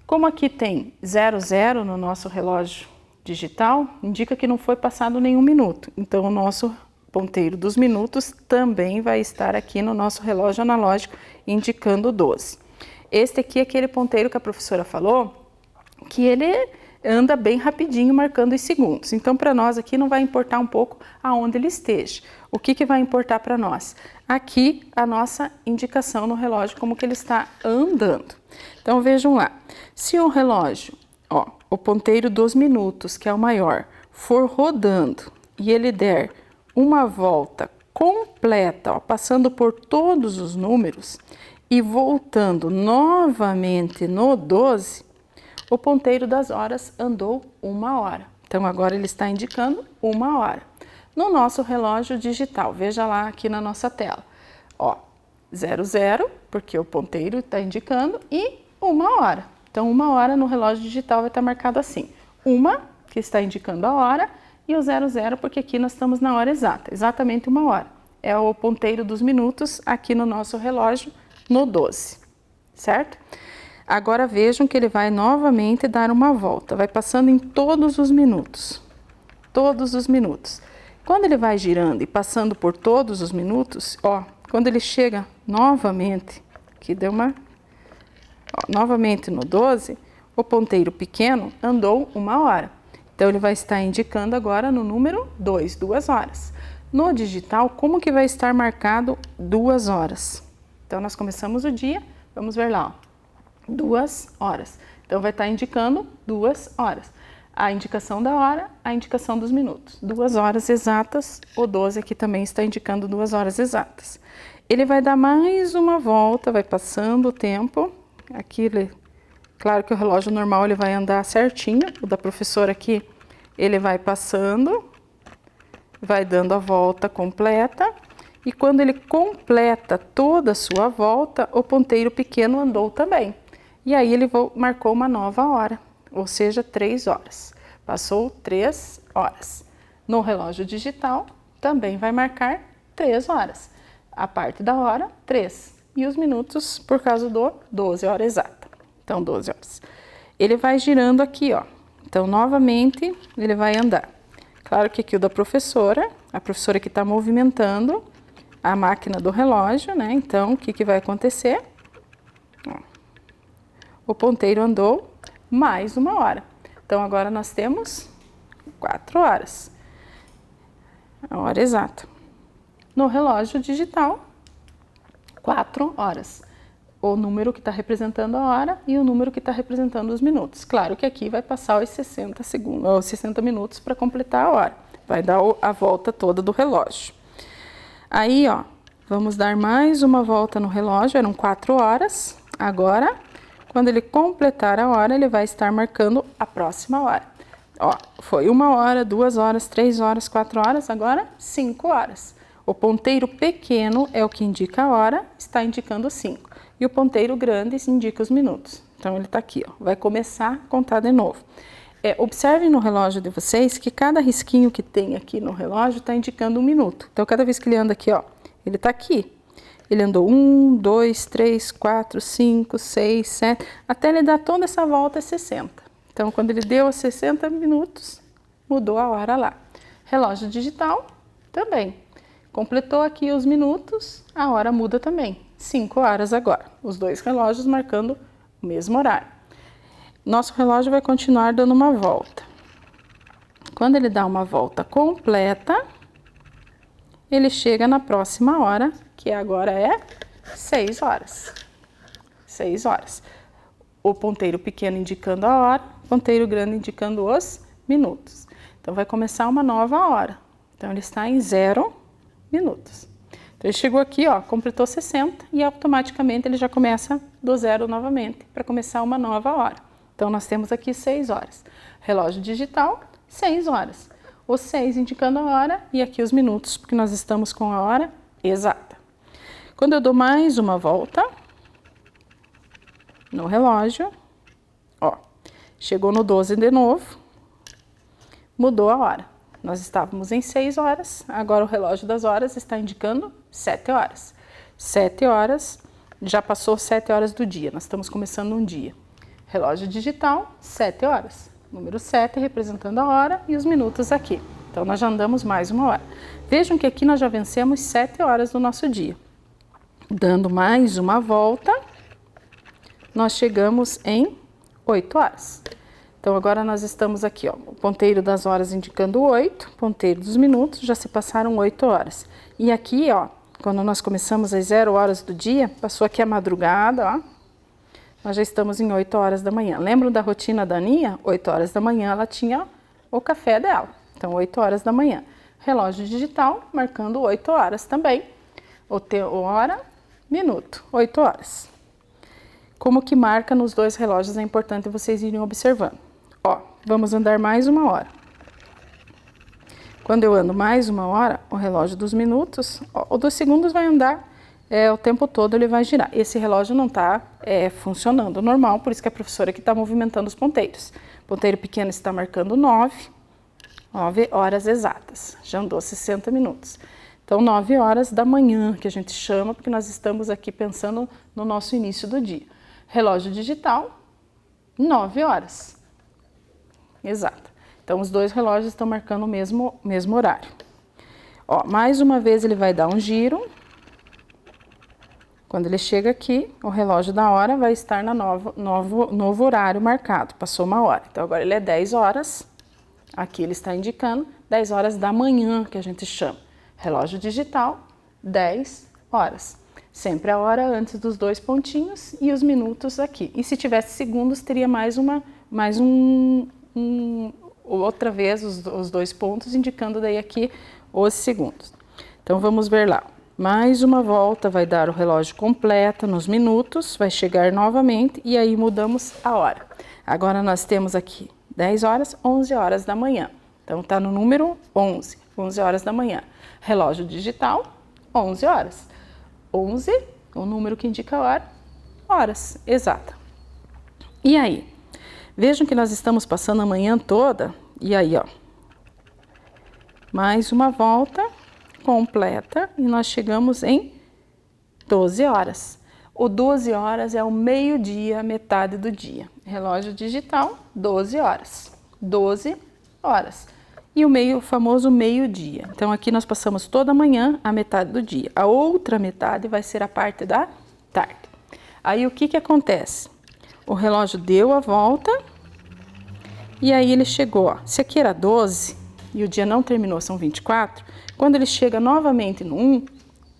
como aqui tem 00 no nosso relógio digital, indica que não foi passado nenhum minuto, então o nosso ponteiro dos minutos também vai estar aqui no nosso relógio analógico, indicando 12. Este aqui é aquele ponteiro que a professora falou, que ele anda bem rapidinho, marcando os segundos. Então, para nós aqui não vai importar um pouco aonde ele esteja. O que vai importar para nós? Aqui, a nossa indicação no relógio, como que ele está andando. Então, vejam lá. Se o relógio, ó, o ponteiro dos minutos, que é o maior, for rodando e ele der uma volta completa, ó, passando por todos os números e voltando novamente no 12, o ponteiro das horas andou 1 hora. Então, agora ele está indicando 1 hora. No nosso relógio digital, veja lá aqui na nossa tela, ó, 00, porque o ponteiro está indicando, e 1 hora. Então, 1 hora no relógio digital vai estar marcado assim, 1, que está indicando a hora, e o 00, porque aqui nós estamos na hora exata, exatamente 1 hora. É o ponteiro dos minutos aqui no nosso relógio, no 12, certo? Agora vejam que ele vai novamente dar uma volta, vai passando em todos os minutos. Todos os minutos. Quando ele vai girando e passando por todos os minutos, ó, quando ele chega novamente, que deu uma... Ó, novamente no 12, o ponteiro pequeno andou 1 hora. Então, ele vai estar indicando agora no número 2, 2 horas. No digital, como que vai estar marcado 2 horas? Então, nós começamos o dia, vamos ver lá, ó. 2 horas. Então, vai estar indicando 2 horas. A indicação da hora, a indicação dos minutos. 2 horas exatas, o 12 aqui também está indicando 2 horas exatas. Ele vai dar mais uma volta, vai passando o tempo. Aqui, claro que o relógio normal ele vai andar certinho. O da professora aqui, ele vai passando, vai dando a volta completa. E quando ele completa toda a sua volta, o ponteiro pequeno andou também. E aí ele marcou uma nova hora, ou seja, 3 horas. Passou 3 horas. No relógio digital também vai marcar 3 horas. A parte da hora, 3. E os minutos por causa do 12 horas exata. Então, 12 horas. Ele vai girando aqui, ó. Então, novamente, ele vai andar. Claro que aqui o da professora, a professora que está movimentando a máquina do relógio, né? Então, o que vai acontecer? Ó. O ponteiro andou mais 1 hora. Então, agora nós temos 4 horas. A hora exata. No relógio digital, 4 horas. O número que está representando a hora e o número que está representando os minutos. Claro que aqui vai passar os 60 segundos, ou 60 minutos para completar a hora. Vai dar a volta toda do relógio. Aí, ó, vamos dar mais uma volta no relógio, eram 4 horas. Agora, quando ele completar a hora, ele vai estar marcando a próxima hora. Ó, foi 1 hora, 2 horas, 3 horas, 4 horas, agora 5 horas. O ponteiro pequeno é o que indica a hora, está indicando 5. E o ponteiro grande indica os minutos. Então, ele está aqui, ó, vai começar a contar de novo. Observem no relógio de vocês que cada risquinho que tem aqui no relógio está indicando 1 minuto. Então, cada vez que ele anda aqui, ó, ele está aqui. Ele andou 1, 2, 3, 4, 5, 6, 7, até ele dar toda essa volta é 60. Então, quando ele deu 60 minutos, mudou a hora lá. Relógio digital também. Completou aqui os minutos, a hora muda também. 5 horas agora. Os dois relógios marcando o mesmo horário. Nosso relógio vai continuar dando uma volta. Quando ele dá uma volta completa, ele chega na próxima hora, que agora é 6 horas. 6 horas. O ponteiro pequeno indicando a hora, o ponteiro grande indicando os minutos. Então, vai começar uma nova hora. Então, ele está em 0 minutos. Então, Ele chegou aqui, ó, completou 60 e automaticamente ele já começa do zero novamente para começar uma nova hora. Então, nós temos aqui 6 horas. Relógio digital, 6 horas. O 6 indicando a hora e aqui os minutos, porque nós estamos com a hora exata. Quando eu dou mais uma volta no relógio, ó, chegou no 12 de novo, mudou a hora. Nós estávamos em 6 horas, agora o relógio das horas está indicando 7 horas. 7 horas, já passou 7 horas do dia, nós estamos começando um dia. Relógio digital, 7 horas. Número 7 representando a hora e os minutos aqui. Então, nós já andamos mais uma hora. Vejam que aqui nós já vencemos 7 horas do nosso dia. Dando mais uma volta, nós chegamos em 8 horas. Então, agora nós estamos aqui, ó, o ponteiro das horas indicando 8, ponteiro dos minutos, já se passaram 8 horas. E aqui, ó, quando nós começamos às 0 horas do dia, passou aqui a madrugada, ó, nós já estamos em 8 horas da manhã. Lembram da rotina da Aninha? 8 horas da manhã ela tinha o café dela. Então, 8 horas da manhã. Relógio digital marcando 8 horas também. Hora, minuto, 8 horas. Como que marca nos dois relógios é importante vocês irem observando. Ó, vamos andar mais uma hora. Quando eu ando mais uma hora, o relógio dos minutos, ó, o dos segundos vai andar o tempo todo, ele vai girar. Esse relógio não está funcionando normal, por isso que a professora aqui está movimentando os ponteiros. O ponteiro pequeno está marcando 9 horas exatas, já andou 60 minutos. Então, 9 horas da manhã, que a gente chama, porque nós estamos aqui pensando no nosso início do dia. Relógio digital, 9 horas. Exato. Então, os dois relógios estão marcando o mesmo horário. Ó, mais uma vez ele vai dar um giro. Quando ele chega aqui, o relógio da hora vai estar no novo horário marcado. Passou uma hora. Então, agora ele é 10 horas. Aqui ele está indicando 10 horas da manhã, que a gente chama. Relógio digital, 10 horas. Sempre a hora antes dos dois pontinhos e os minutos aqui. E se tivesse segundos, teria outra vez os dois pontos, indicando daí aqui os segundos. Então, vamos ver lá. Mais uma volta vai dar o relógio completo nos minutos, vai chegar novamente e aí mudamos a hora. Agora nós temos aqui 10 horas, 11 horas da manhã. Então, tá no número 11, 11 horas da manhã. Relógio digital, 11 horas. 11, o número que indica a hora, horas, exata. E aí? Vejam que nós estamos passando a manhã toda, e aí, ó, mais uma volta completa e nós chegamos em 12 horas. O 12 horas é o meio-dia, metade do dia. Relógio digital, 12 horas. 12 horas. E o famoso meio-dia. Então, aqui nós passamos toda a manhã a metade do dia. A outra metade vai ser a parte da tarde. Aí, o que acontece? O relógio deu a volta e aí ele chegou, ó. Se aqui era 12 e o dia não terminou, são 24, quando ele chega novamente no 1,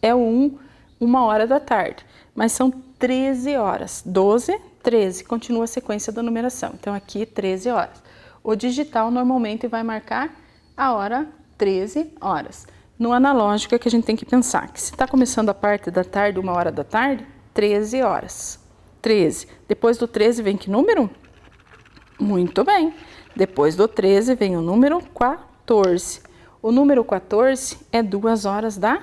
é o 1, 1 hora da tarde. Mas são 13 horas. 12, 13, continua a sequência da numeração. Então, aqui 13 horas. O digital normalmente vai marcar a hora 13 horas. No analógico é que a gente tem que pensar que se está começando a parte da tarde, 1 hora da tarde, 13 horas. 13. Depois do 13 vem que número? Muito bem. Depois do 13 vem o número 14. O número 14 é 2 horas da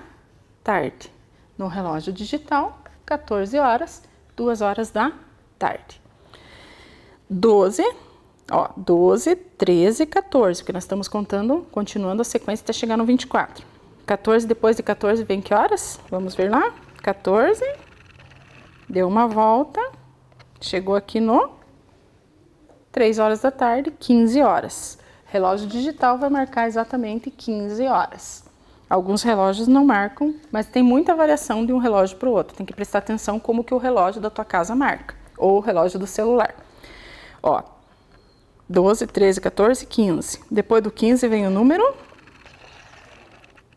tarde. No relógio digital, 14 horas, 2 horas da tarde. 12, ó, 12, 13, 14, porque nós estamos contando, continuando a sequência até chegar no 24. 14, depois de 14 vem que horas? Vamos ver lá. 14, deu uma volta, chegou aqui no 3 horas da tarde, 15 horas. Relógio digital vai marcar exatamente 15 horas. Alguns relógios não marcam, mas tem muita variação de um relógio para o outro. Tem que prestar atenção como que o relógio da tua casa marca, ou o relógio do celular. Ó, 12, 13, 14, 15. Depois do 15 vem o número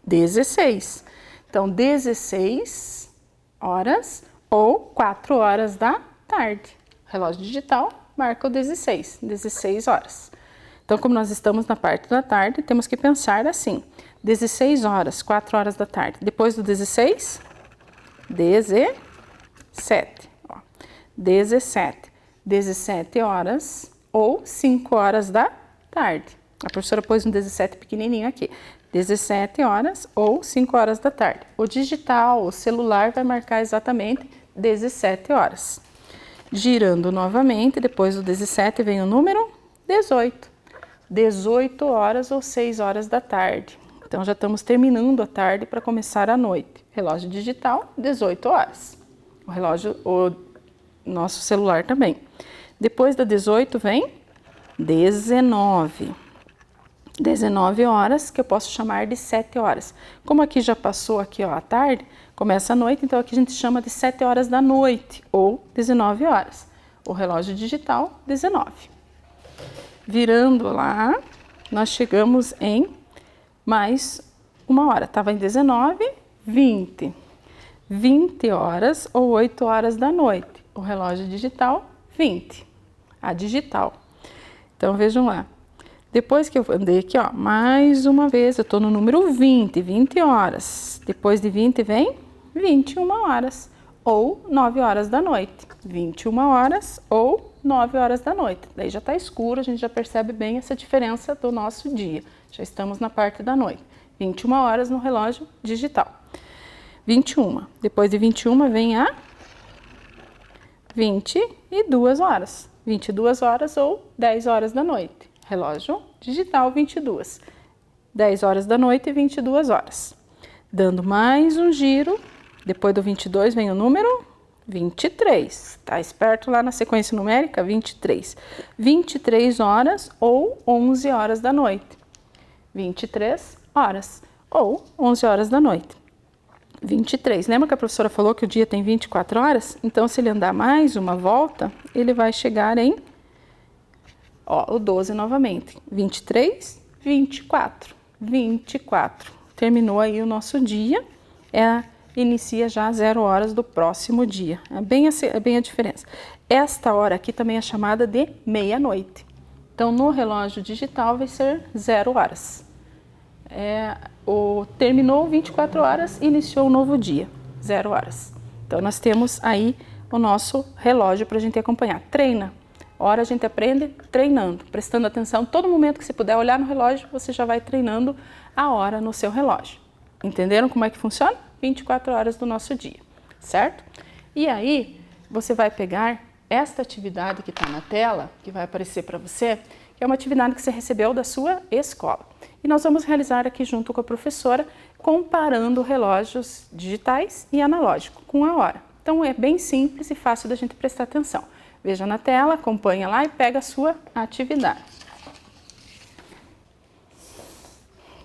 16. Então, 16 horas ou 4 horas da tarde. Relógio digital marca o 16 horas. Então, como nós estamos na parte da tarde, temos que pensar assim. 16 horas, 4 horas da tarde. Depois do 16, 17. Ó, 17. 17 horas ou 5 horas da tarde. A professora pôs um 17 pequenininho aqui. 17 horas ou 5 horas da tarde. O digital, o celular vai marcar exatamente 17 horas. Girando novamente, depois do 17 vem o número 18. 18 horas ou 6 horas da tarde. Então já estamos terminando a tarde para começar a noite. Relógio digital, 18 horas. O nosso celular também. Depois da 18 vem 19. 19 horas, que eu posso chamar de 7 horas. Como aqui já passou aqui, ó, a tarde, começa a noite, então aqui a gente chama de 7 horas da noite, ou 19 horas. O relógio digital, 19. Virando lá, nós chegamos em mais 1 hora. Estava em 19, 20. 20 horas ou 8 horas da noite. O relógio digital, 20. A digital. Então, vejam lá. Depois que eu andei aqui, ó, mais uma vez, eu estou no número 20, 20 horas. Depois de 20 vem 21 horas ou 9 horas da noite. 21 horas ou 9 horas da noite. Daí já está escuro, a gente já percebe bem essa diferença do nosso dia. Já estamos na parte da noite. 21 horas no relógio digital. 21. Depois de 21 vem a 22 horas. 22 horas ou 10 horas da noite. Relógio digital, 22. 10 horas da noite e 22 horas. Dando mais um giro, depois do 22 vem o número 23. Tá esperto lá na sequência numérica? 23. 23 horas ou 11 horas da noite. 23 horas ou 11 horas da noite. 23. Lembra que a professora falou que o dia tem 24 horas? Então, se ele andar mais uma volta, ele vai chegar em... Ó, o 12 novamente. 23, 24. 24. Terminou aí o nosso dia. Inicia já 0 horas do próximo dia. É bem a diferença. Esta hora aqui também é chamada de meia-noite. Então, no relógio digital vai ser 0 horas. Terminou 24 horas, iniciou o novo dia. 0 horas. Então, nós temos aí o nosso relógio para a gente acompanhar. Treina. Hora a gente aprende treinando, prestando atenção. Todo momento que você puder olhar no relógio, você já vai treinando a hora no seu relógio. Entenderam como é que funciona? 24 horas do nosso dia, certo? E aí, você vai pegar esta atividade que está na tela, que vai aparecer para você, que é uma atividade que você recebeu da sua escola. E nós vamos realizar aqui junto com a professora, comparando relógios digitais e analógicos com a hora. Então, é bem simples e fácil da gente prestar atenção. Veja na tela, acompanha lá e pega a sua atividade.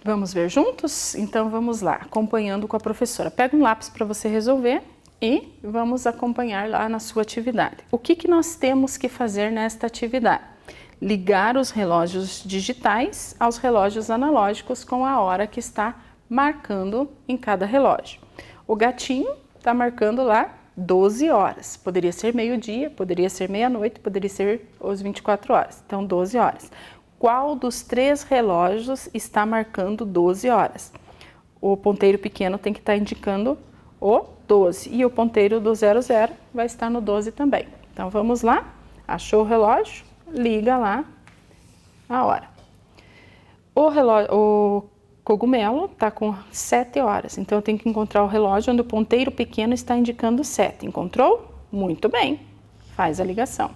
Vamos ver juntos? Então, vamos lá, acompanhando com a professora. Pega um lápis para você resolver e vamos acompanhar lá na sua atividade. O que nós temos que fazer nesta atividade? Ligar os relógios digitais aos relógios analógicos com a hora que está marcando em cada relógio. O gatinho está marcando lá 12 horas. Poderia ser meio-dia, poderia ser meia-noite, poderia ser os 24 horas. Então, 12 horas. Qual dos 3 relógios está marcando 12 horas? O ponteiro pequeno tem que estar indicando o 12. E o ponteiro do 00 vai estar no 12 também. Então, vamos lá. Achou o relógio? Liga lá a hora. O cogumelo está com 7 horas, então eu tenho que encontrar o relógio onde o ponteiro pequeno está indicando 7. Encontrou? Muito bem, faz a ligação.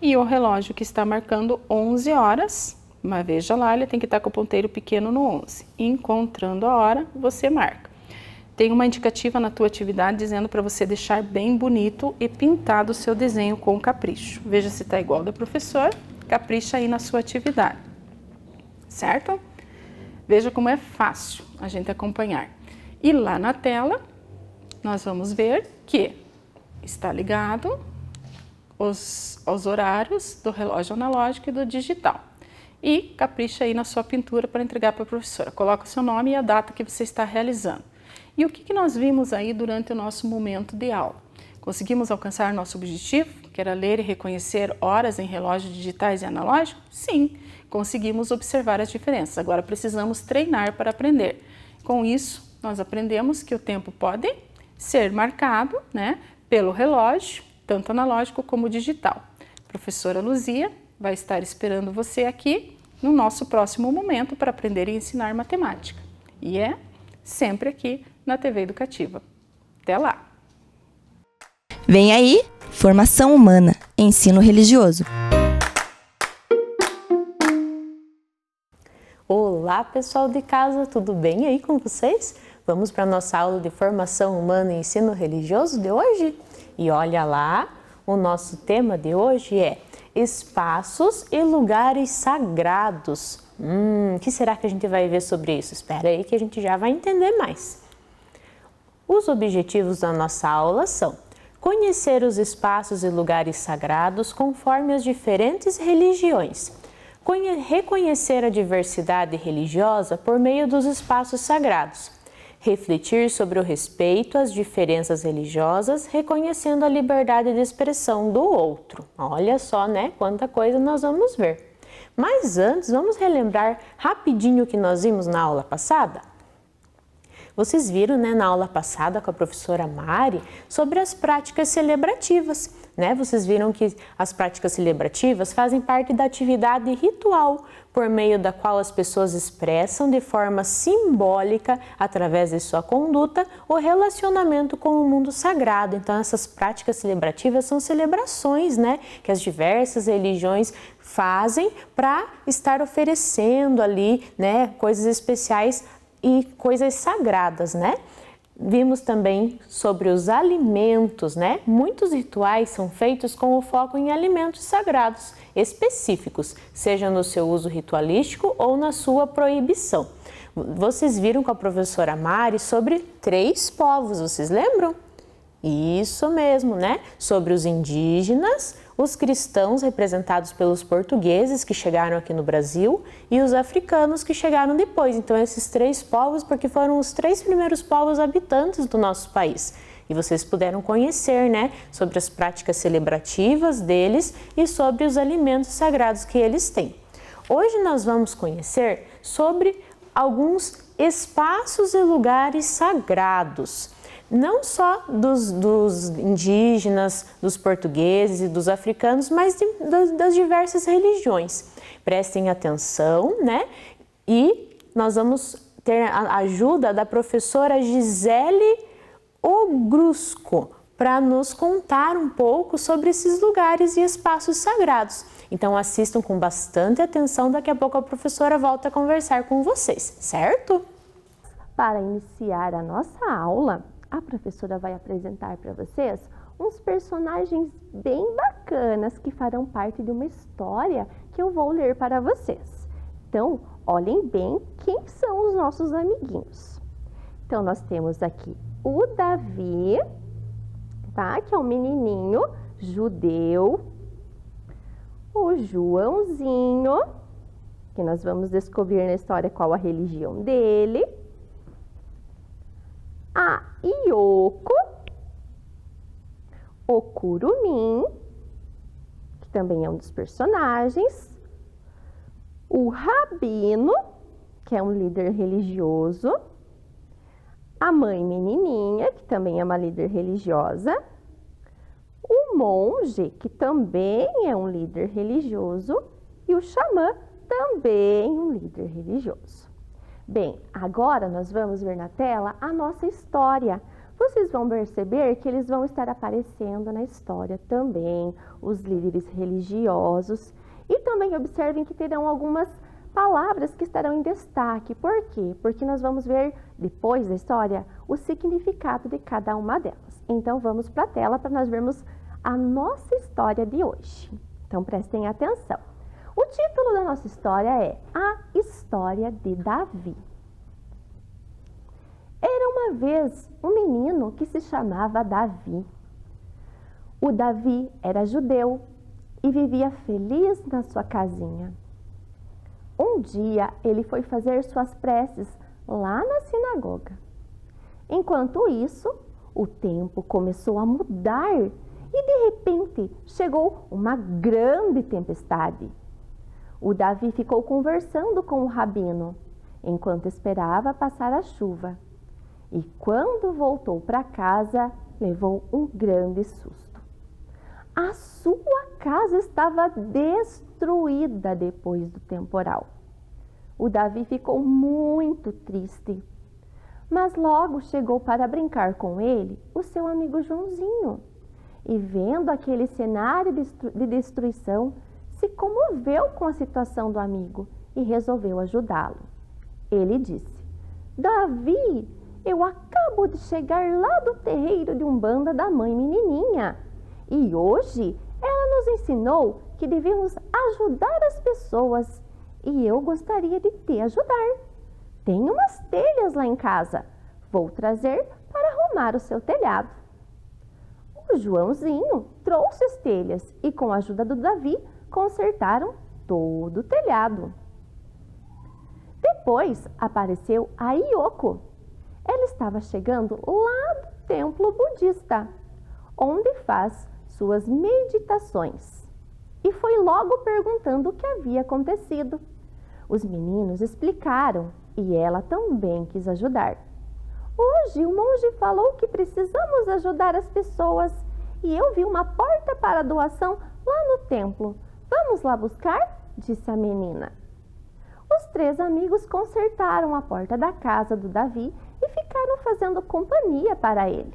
E o relógio que está marcando 11 horas, mas veja lá, ele tem que estar com o ponteiro pequeno no 11. Encontrando a hora, você marca. Tem uma indicativa na tua atividade dizendo para você deixar bem bonito e pintado o seu desenho com capricho. Veja se está igual da professora, capricha aí na sua atividade, certo? Veja como é fácil a gente acompanhar. E lá na tela, nós vamos ver que está ligado os horários do relógio analógico e do digital. E capricha aí na sua pintura para entregar para a professora. Coloca o seu nome e a data que você está realizando. E o que nós vimos aí durante o nosso momento de aula? Conseguimos alcançar nosso objetivo, que era ler e reconhecer horas em relógios digitais e analógicos? Sim. conseguimos observar as diferenças. Agora precisamos treinar para aprender. Com isso, nós aprendemos que o tempo pode ser marcado, né, pelo relógio, tanto analógico como digital. A professora Luzia vai estar esperando você aqui no nosso próximo momento para aprender e ensinar matemática. E é sempre aqui na TV Educativa. Até lá!
Vem aí, Formação Humana, Ensino Religioso.
Olá, pessoal de casa, tudo bem aí com vocês? Vamos para a nossa aula de Formação Humana e Ensino Religioso de hoje? E olha lá, o nosso tema de hoje é Espaços e Lugares Sagrados. O que será que a gente vai ver sobre isso? Espera aí que a gente já vai entender mais. Os objetivos da nossa aula são conhecer os espaços e lugares sagrados conforme as diferentes religiões, reconhecer a diversidade religiosa por meio dos espaços sagrados, refletir sobre o respeito às diferenças religiosas, reconhecendo a liberdade de expressão do outro. Olha só, né? Quanta coisa nós vamos ver. Mas antes, vamos relembrar rapidinho o que nós vimos na aula passada? Vocês viram, né, na aula passada com a professora Mari sobre as práticas celebrativas, né? Vocês viram que as práticas celebrativas fazem parte da atividade ritual, por meio da qual as pessoas expressam de forma simbólica, através de sua conduta, o relacionamento com o mundo sagrado. Então, essas práticas celebrativas são celebrações, né, que as diversas religiões fazem para estar oferecendo ali, né, coisas especiais e coisas sagradas, né? Vimos também sobre os alimentos, né? Muitos rituais são feitos com o foco em alimentos sagrados específicos, seja no seu uso ritualístico ou na sua proibição. Vocês viram com a professora Mari sobre 3 povos, vocês lembram? Isso mesmo, né? Sobre os indígenas, os cristãos representados pelos portugueses que chegaram aqui no Brasil e os africanos que chegaram depois. Então, esses 3 povos, porque foram os 3 primeiros povos habitantes do nosso país. E vocês puderam conhecer, né, sobre as práticas celebrativas deles e sobre os alimentos sagrados que eles têm. Hoje nós vamos conhecer sobre alguns espaços e lugares sagrados. Não só dos indígenas, dos portugueses e dos africanos, mas das diversas religiões. Prestem atenção, né? E nós vamos ter a ajuda da professora Gisele Ogrusco para nos contar um pouco sobre esses lugares e espaços sagrados. Então assistam com bastante atenção, daqui a pouco a professora volta a conversar com vocês, certo?
Para iniciar a nossa aula, a professora vai apresentar para vocês uns personagens bem bacanas que farão parte de uma história que eu vou ler para vocês. Então, olhem bem quem são os nossos amiguinhos. Então, nós temos aqui o Davi, tá? Que é um menininho judeu. O Joãozinho, que nós vamos descobrir na história qual a religião dele. A Ioko, o Curumim, que também é um dos personagens, o Rabino, que é um líder religioso, a Mãe Menininha, que também é uma líder religiosa, o Monge, que também é um líder religioso, e o Xamã, também um líder religioso. Bem, agora nós vamos ver na tela a nossa história. Vocês vão perceber que eles vão estar aparecendo na história também, os líderes religiosos. E também observem que terão algumas palavras que estarão em destaque. Por quê? Porque nós vamos ver, depois da história, o significado de cada uma delas. Então, vamos para a tela para nós vermos a nossa história de hoje. Então, prestem atenção. O título da nossa história é A História de Davi. Era uma vez um menino que se chamava Davi. O Davi era judeu e vivia feliz na sua casinha. Um dia ele foi fazer suas preces lá na sinagoga. Enquanto isso, o tempo começou a mudar e de repente chegou uma grande tempestade. O Davi ficou conversando com o rabino, enquanto esperava passar a chuva. E quando voltou para casa, levou um grande susto. A sua casa estava destruída depois do temporal. O Davi ficou muito triste, mas logo chegou para brincar com ele o seu amigo Joãozinho. E vendo aquele cenário de destruição, se comoveu com a situação do amigo e resolveu ajudá-lo. Ele disse: Davi, eu acabo de chegar lá do terreiro de Umbanda da mãe menininha e hoje ela nos ensinou que devemos ajudar as pessoas e eu gostaria de te ajudar. Tenho umas telhas lá em casa, vou trazer para arrumar o seu telhado. O Joãozinho trouxe as telhas e com a ajuda do Davi consertaram todo o telhado. Depois apareceu a Ioko. Ela estava chegando lá do templo budista, onde faz suas meditações, e foi logo perguntando o que havia acontecido. Os meninos explicaram e ela também quis ajudar. Hoje o monge falou que precisamos ajudar as pessoas e eu vi uma porta para doação lá no templo. Vamos lá buscar? Disse a menina. Os 3 amigos consertaram a porta da casa do Davi e ficaram fazendo companhia para ele.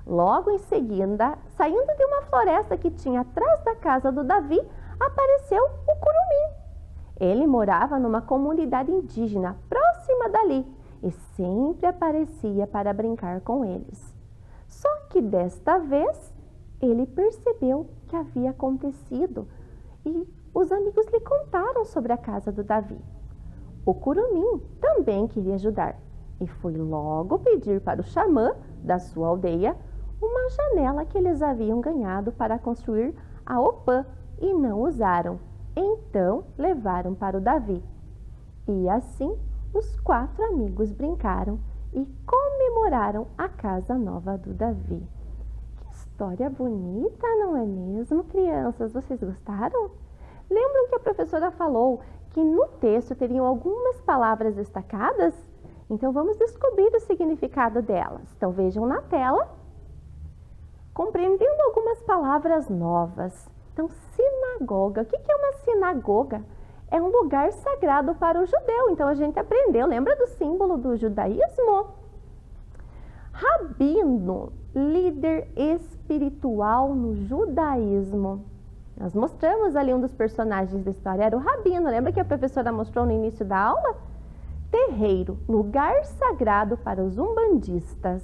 Logo em seguida, saindo de uma floresta que tinha atrás da casa do Davi, apareceu o Curumim. Ele morava numa comunidade indígena próxima dali e sempre aparecia para brincar com eles. Só que desta vez, ele percebeu o que havia acontecido e os amigos lhe contaram sobre a casa do Davi. O Curumim também queria ajudar e foi logo pedir para o xamã da sua aldeia uma janela que eles haviam ganhado para construir a Opã e não usaram. Então levaram para o Davi. E assim os 4 amigos brincaram e comemoraram a casa nova do Davi. Que história bonita, não é mesmo, crianças? Vocês gostaram? Lembram que a professora falou que no texto teriam algumas palavras destacadas? Então vamos descobrir o significado delas. Então vejam na tela, compreendendo algumas palavras novas. Então, sinagoga. O que é uma sinagoga? É um lugar sagrado para o judeu. Então a gente aprendeu, lembra do símbolo do judaísmo? Rabino, líder espiritual no judaísmo. Nós mostramos ali um dos personagens da história, era o Rabino. Lembra que a professora mostrou no início da aula? Terreiro, lugar sagrado para os umbandistas.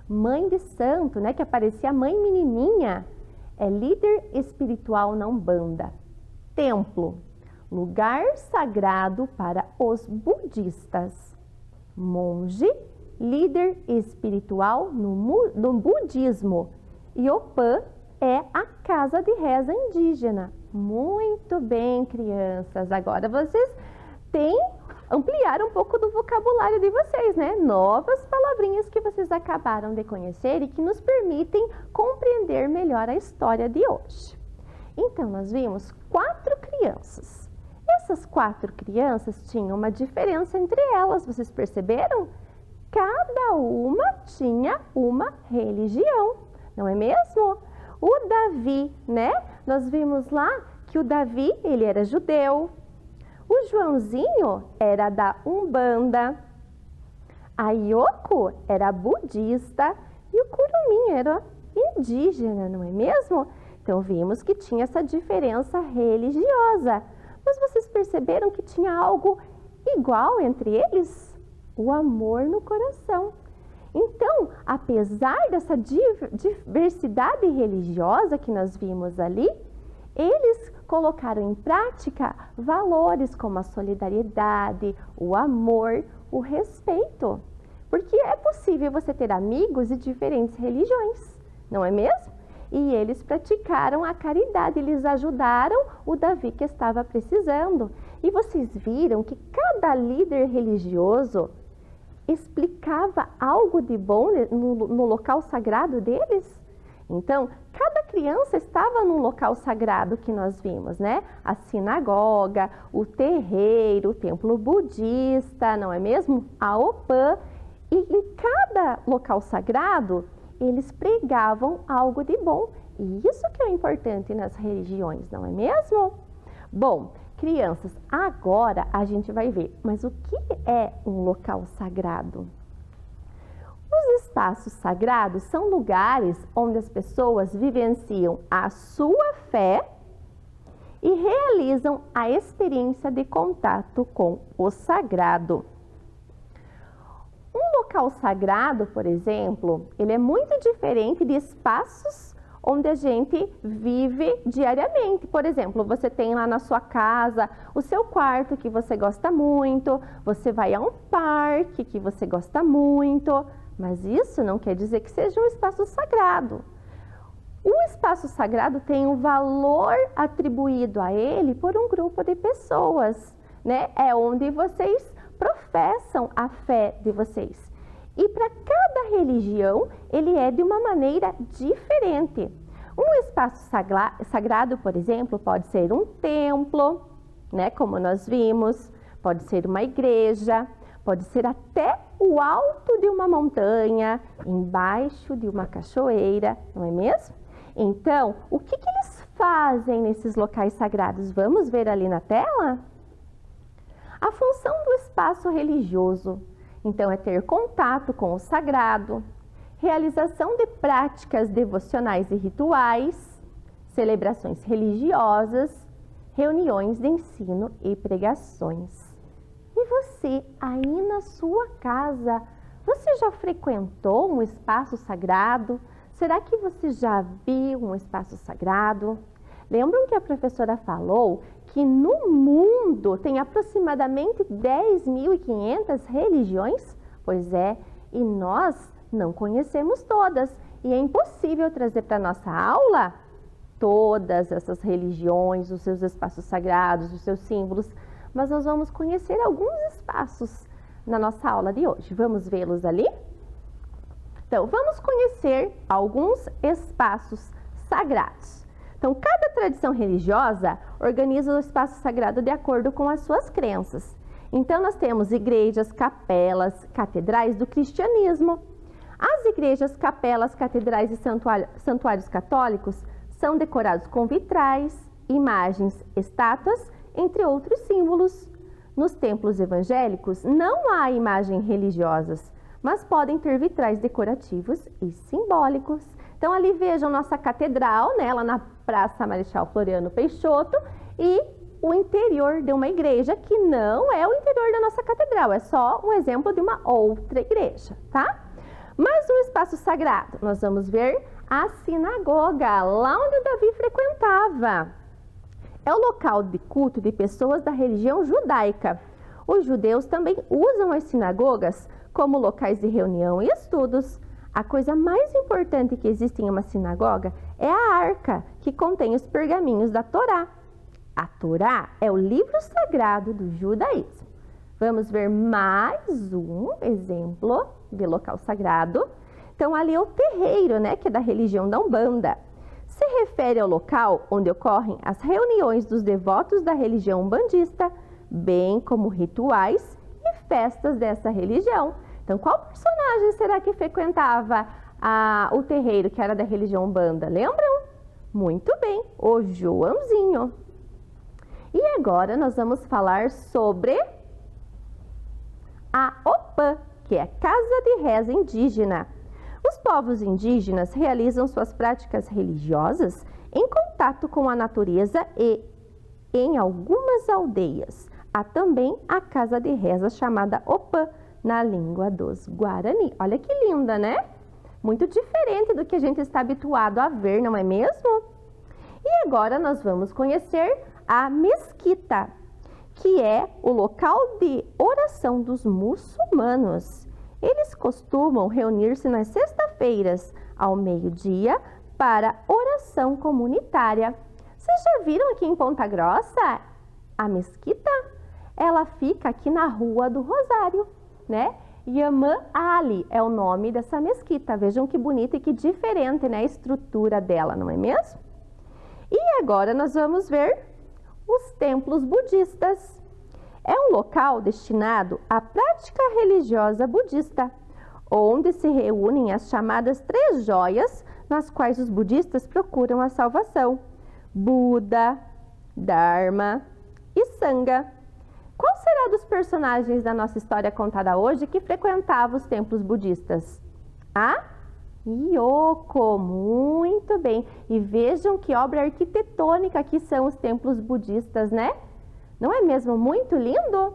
Mãe de santo, né, que aparecia a mãe menininha, é líder espiritual na Umbanda. Templo, lugar sagrado para os budistas. Monge, líder espiritual no budismo. E Opã é a casa de reza indígena. Muito bem, crianças. Agora vocês ampliar um pouco do vocabulário de vocês, né? Novas palavrinhas que vocês acabaram de conhecer e que nos permitem compreender melhor a história de hoje. Então, nós vimos 4 crianças. Essas 4 crianças tinham uma diferença entre elas, vocês perceberam? Cada uma tinha uma religião, não é mesmo? O Davi, né? Nós vimos lá que o Davi, ele era judeu. O Joãozinho era da Umbanda, a Ioko era budista e o Curumim era indígena, não é mesmo? Então vimos que tinha essa diferença religiosa. Mas vocês perceberam que tinha algo igual entre eles? O amor no coração. Então, apesar dessa diversidade religiosa que nós vimos ali, eles colocaram em prática valores como a solidariedade, o amor, o respeito. Porque é possível você ter amigos de diferentes religiões, não é mesmo? E eles praticaram a caridade, eles ajudaram o Davi que estava precisando. E vocês viram que cada líder religioso explicava algo de bom no local sagrado deles? Então, cada criança estava num local sagrado que nós vimos, né? A sinagoga, o terreiro, o templo budista, não é mesmo? A Opã. E em cada local sagrado, eles pregavam algo de bom. E isso que é importante nas religiões, não é mesmo? Bom, crianças, agora a gente vai ver, mas o que é um local sagrado? Os espaços sagrados são lugares onde as pessoas vivenciam a sua fé e realizam a experiência de contato com o sagrado. Um local sagrado, por exemplo, ele é muito diferente de espaços onde a gente vive diariamente. Por exemplo, você tem lá na sua casa o seu quarto que você gosta muito, você vai a um parque que você gosta muito, mas isso não quer dizer que seja um espaço sagrado. Um espaço sagrado tem um valor atribuído a ele por um grupo de pessoas, né? É onde vocês professam a fé de vocês. E para cada religião, ele é de uma maneira diferente. Um espaço sagrado, por exemplo, pode ser um templo, né, como nós vimos, pode ser uma igreja, pode ser até o alto de uma montanha, embaixo de uma cachoeira, não é mesmo? Então, o que eles fazem nesses locais sagrados? Vamos ver ali na tela? A função do espaço religioso, então, é ter contato com o sagrado, realização de práticas devocionais e rituais, celebrações religiosas, reuniões de ensino e pregações. E você, aí na sua casa, você já frequentou um espaço sagrado? Será que você já viu um espaço sagrado? Lembram que a professora falou que no mundo tem aproximadamente 10.500 religiões? Pois é, e nós não conhecemos todas. E é impossível trazer para a nossa aula todas essas religiões, os seus espaços sagrados, os seus símbolos, mas nós vamos conhecer alguns espaços na nossa aula de hoje. Vamos vê-los ali? Então, vamos conhecer alguns espaços sagrados. Então, cada tradição religiosa organiza o espaço sagrado de acordo com as suas crenças. Então, nós temos igrejas, capelas, catedrais do cristianismo. As igrejas, capelas, catedrais e santuários católicos são decorados com vitrais, imagens, estátuas, entre outros símbolos. Nos templos evangélicos não há imagens religiosas, mas podem ter vitrais decorativos e simbólicos. Então, ali vejam nossa catedral, né, lá na Praça Marechal Floriano Peixoto, e o interior de uma igreja que não é o interior da nossa catedral, é só um exemplo de uma outra igreja, tá? Mais um espaço sagrado, nós vamos ver a sinagoga, lá onde Davi frequentava. É o local de culto de pessoas da religião judaica. Os judeus também usam as sinagogas como locais de reunião e estudos. A coisa mais importante que existe em uma sinagoga é a arca, que contém os pergaminhos da Torá. A Torá é o livro sagrado do judaísmo. Vamos ver mais um exemplo de local sagrado. Então, ali é o terreiro, né, que é da religião da Umbanda. Se refere ao local onde ocorrem as reuniões dos devotos da religião umbandista, bem como rituais e festas dessa religião. Então, qual personagem será que frequentava o terreiro que era da religião Umbanda? Lembram? Muito bem, o Joãozinho. E agora nós vamos falar sobre a Opã, que é a Casa de Reza Indígena. Os povos indígenas realizam suas práticas religiosas em contato com a natureza e em algumas aldeias. Há também a Casa de Reza chamada Opã, na língua dos Guarani. Olha que linda, né? Muito diferente do que a gente está habituado a ver, não é mesmo? E agora nós vamos conhecer a mesquita, que é o local de oração dos muçulmanos. Eles costumam reunir-se nas sextas-feiras, ao meio-dia, para oração comunitária. Vocês já viram aqui em Ponta Grossa a mesquita? Ela fica aqui na Rua do Rosário, né? Yaman Ali é o nome dessa mesquita. Vejam que bonita e que diferente, né, a estrutura dela, não é mesmo? E agora nós vamos ver os templos budistas. É um local destinado à prática religiosa budista, onde se reúnem as chamadas 3 joias nas quais os budistas procuram a salvação: Buda, Dharma e Sangha. Qual será dos personagens da nossa história contada hoje que frequentava os templos budistas? A Yoko, muito bem. E vejam que obra arquitetônica que são os templos budistas, né? Não é mesmo muito lindo?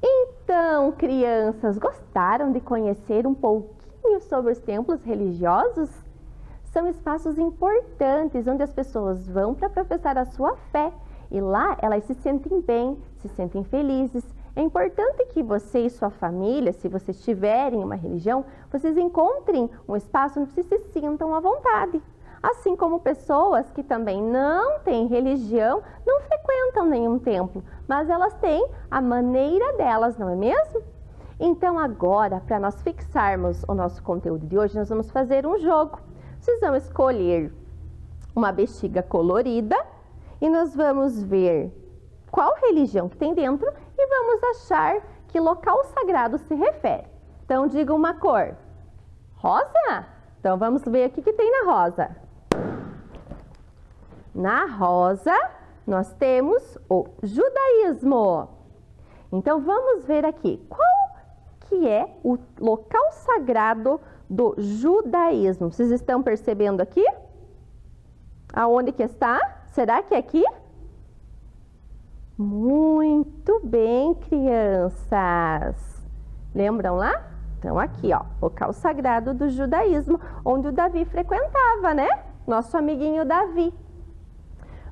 Então, crianças, gostaram de conhecer um pouquinho sobre os templos religiosos? São espaços importantes onde as pessoas vão para professar a sua fé. E lá elas se sentem bem, se sentem felizes. É importante que você e sua família, se vocês tiverem uma religião, vocês encontrem um espaço onde vocês se sintam à vontade. Assim como pessoas que também não têm religião, não frequentam nenhum templo, mas elas têm a maneira delas, não é mesmo? Então agora, para nós fixarmos o nosso conteúdo de hoje, nós vamos fazer um jogo. Vocês vão escolher uma bexiga colorida e nós vamos ver qual religião que tem dentro e vamos achar que local sagrado se refere. Então, diga uma cor. Rosa? Então, vamos ver o que tem na rosa. Na rosa, nós temos o judaísmo. Então, vamos ver aqui. Qual que é o local sagrado do judaísmo? Vocês estão percebendo aqui? Aonde que está? Será que é aqui? Muito bem, crianças. Lembram lá? Então, aqui, ó, local sagrado do judaísmo, onde o Davi frequentava, né? Nosso amiguinho Davi.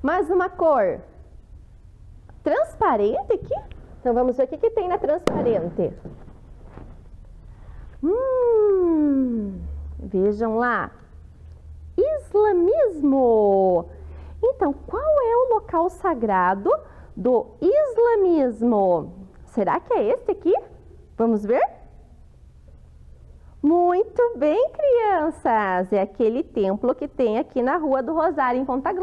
Mais uma cor. Transparente aqui? Então, vamos ver o que tem na transparente. Vejam lá. Islamismo. Então, qual é o local sagrado do islamismo? Será que é esse aqui? Vamos ver? Muito bem, crianças! É aquele templo que tem aqui na Rua do Rosário, em Ponta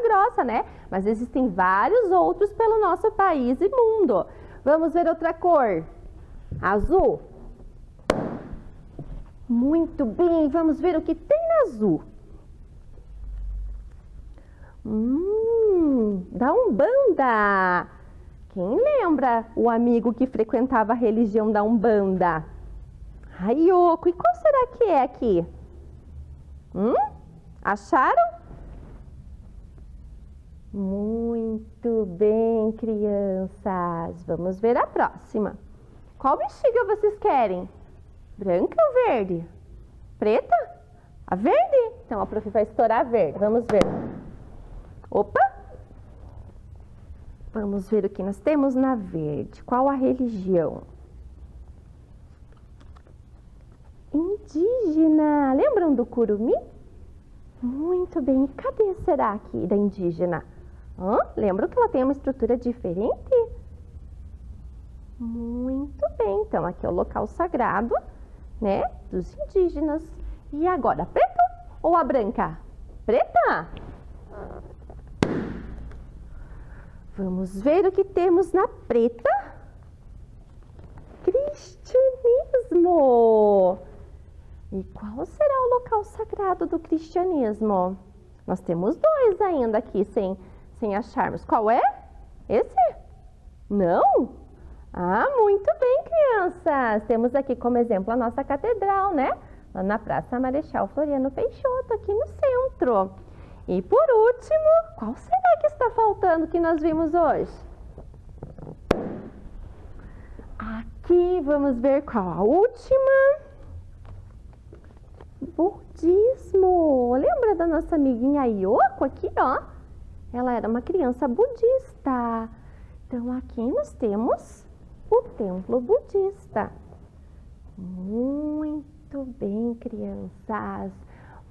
Grossa, né? Mas existem vários outros pelo nosso país e mundo. Vamos ver outra cor. Azul. Muito bem, vamos ver o que tem no azul. Da Umbanda. Quem lembra o amigo que frequentava a religião da Umbanda? A Yoko. E qual será que é aqui? Acharam? Muito bem, crianças. Vamos ver a próxima. Qual bexiga vocês querem? Branca ou verde? Preta? A verde? Então a prof vai estourar a verde. Vamos ver. Opa! Vamos ver o que nós temos na verde. Qual a religião? Indígena. Lembram do curumim? Muito bem. E cadê será aqui da indígena? Lembram que ela tem uma estrutura diferente? Muito bem. Então, aqui é o local sagrado, né, dos indígenas. E agora, preta ou a branca? Preta? Vamos ver o que temos na preta. Cristianismo. E qual será o local sagrado do cristianismo? Nós temos 2 ainda aqui sem acharmos. Qual é? Esse? Não? Muito bem, crianças. Temos aqui como exemplo a nossa catedral, né? Lá na Praça Marechal Floriano Peixoto, aqui no centro. E por último, qual será que está faltando que nós vimos hoje? Aqui, vamos ver qual a última. Budismo. Lembra da nossa amiguinha Yoko aqui, ó? Ela era uma criança budista. Então, aqui nós temos o templo budista. Muito bem, crianças.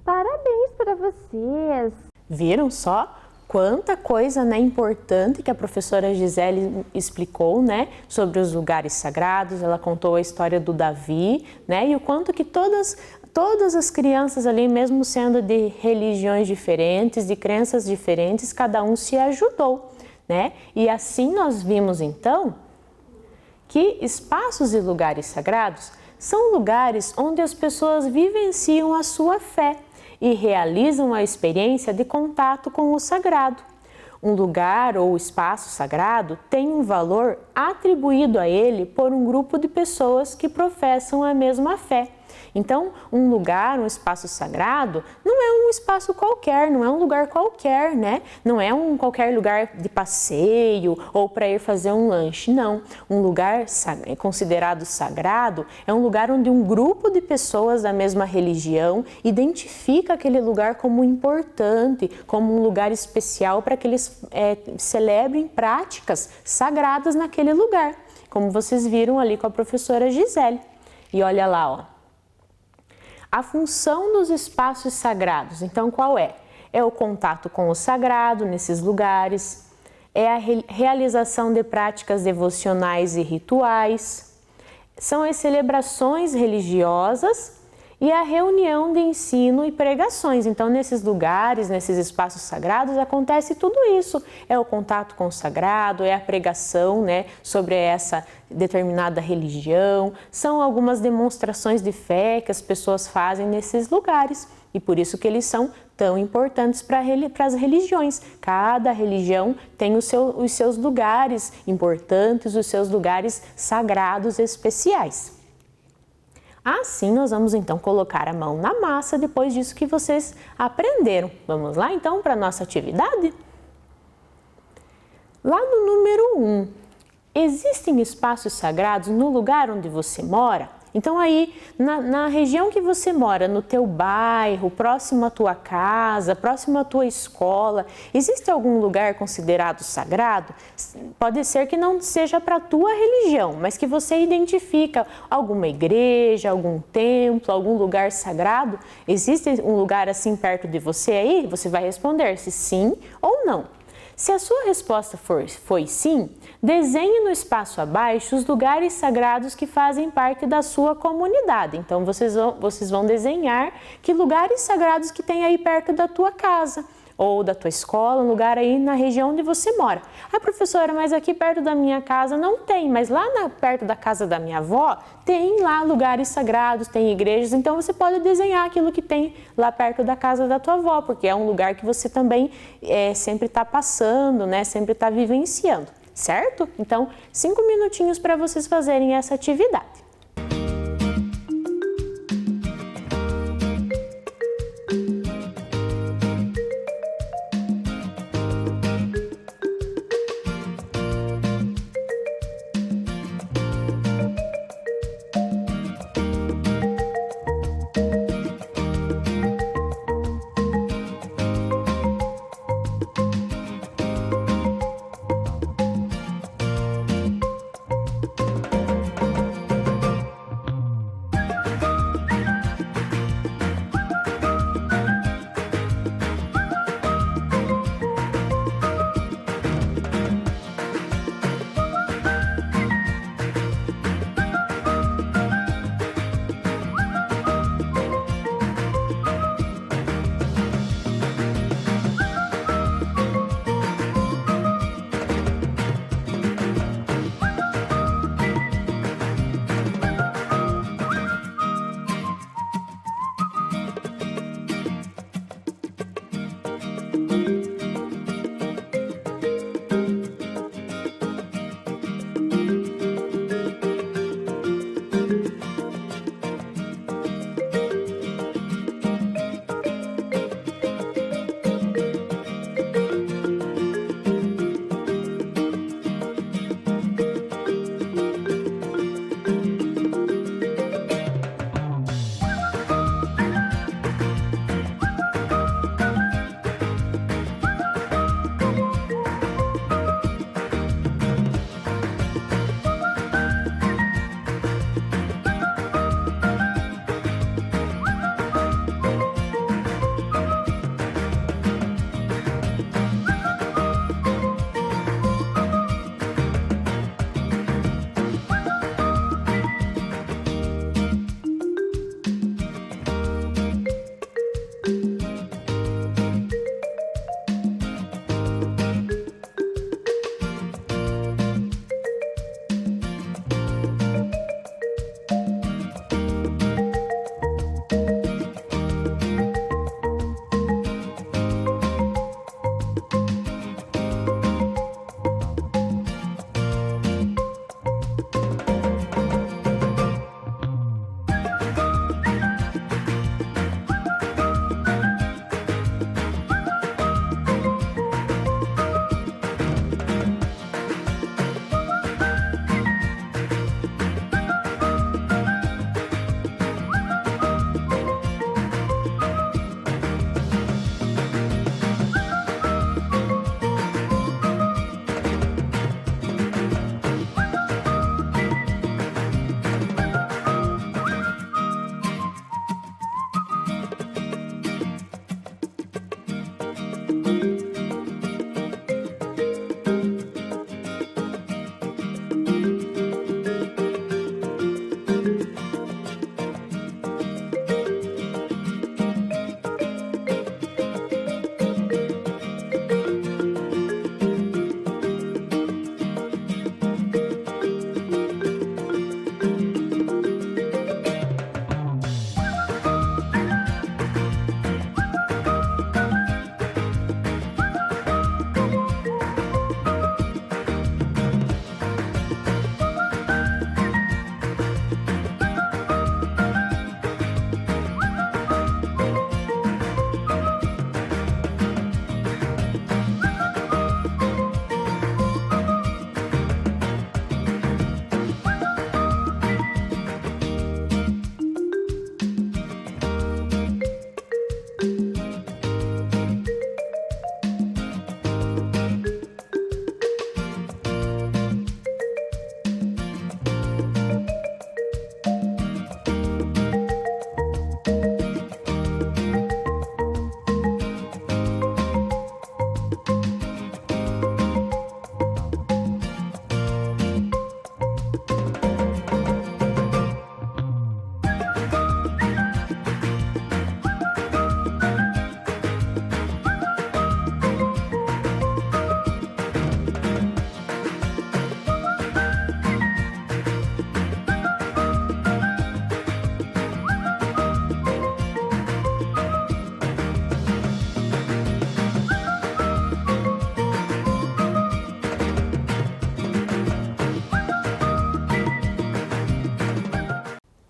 Parabéns para vocês.
Viram só? Quanta coisa, né, importante que a professora Gisele explicou, né, sobre os lugares sagrados. Ela contou a história do Davi, né, e o quanto que todas as crianças ali, mesmo sendo de religiões diferentes, de crenças diferentes, cada um se ajudou, né? E assim nós vimos então que espaços e lugares sagrados são lugares onde as pessoas vivenciam a sua fé e realizam a experiência de contato com o sagrado. Um lugar ou espaço sagrado tem um valor atribuído a ele por um grupo de pessoas que professam a mesma fé. Então, um lugar, um espaço sagrado, não é um espaço qualquer, não é um lugar qualquer, né? Não é qualquer lugar de passeio ou para ir fazer um lanche, não. Um lugar considerado sagrado é um lugar onde um grupo de pessoas da mesma religião identifica aquele lugar como importante, como um lugar especial para que eles celebrem práticas sagradas naquele lugar, como vocês viram ali com a professora Gisele. E olha lá, ó. A função dos espaços sagrados, então qual é? É o contato com o sagrado nesses lugares, é a realização de práticas devocionais e rituais, são as celebrações religiosas e a reunião de ensino e pregações. Então, nesses lugares, nesses espaços sagrados, acontece tudo isso. É o contato com o sagrado, é a pregação, né, sobre essa determinada religião, são algumas demonstrações de fé que as pessoas fazem nesses lugares. E por isso que eles são tão importantes para as religiões. Cada religião tem os seus lugares importantes, os seus lugares sagrados especiais. Assim, nós vamos então colocar a mão na massa depois disso que vocês aprenderam. Vamos lá então para a nossa atividade? Lá no número 1, existem espaços sagrados no lugar onde você mora? Então aí, na região que você mora, no teu bairro, próximo à tua casa, próximo à tua escola, existe algum lugar considerado sagrado? Pode ser que não seja para a tua religião, mas que você identifica alguma igreja, algum templo, algum lugar sagrado. Existe um lugar assim perto de você aí? Você vai responder se sim ou não. Se a sua resposta foi sim, desenhe no espaço abaixo os lugares sagrados que fazem parte da sua comunidade. Então, vocês vão desenhar que lugares sagrados que tem aí perto da tua casa ou da tua escola, um lugar aí na região onde você mora. Ah, professora, mas aqui perto da minha casa não tem, mas lá perto da casa da minha avó tem lá lugares sagrados, tem igrejas, então você pode desenhar aquilo que tem lá perto da casa da tua avó, porque é um lugar que você também sempre está passando, né? Sempre está vivenciando, certo? Então, 5 minutinhos para vocês fazerem essa atividade.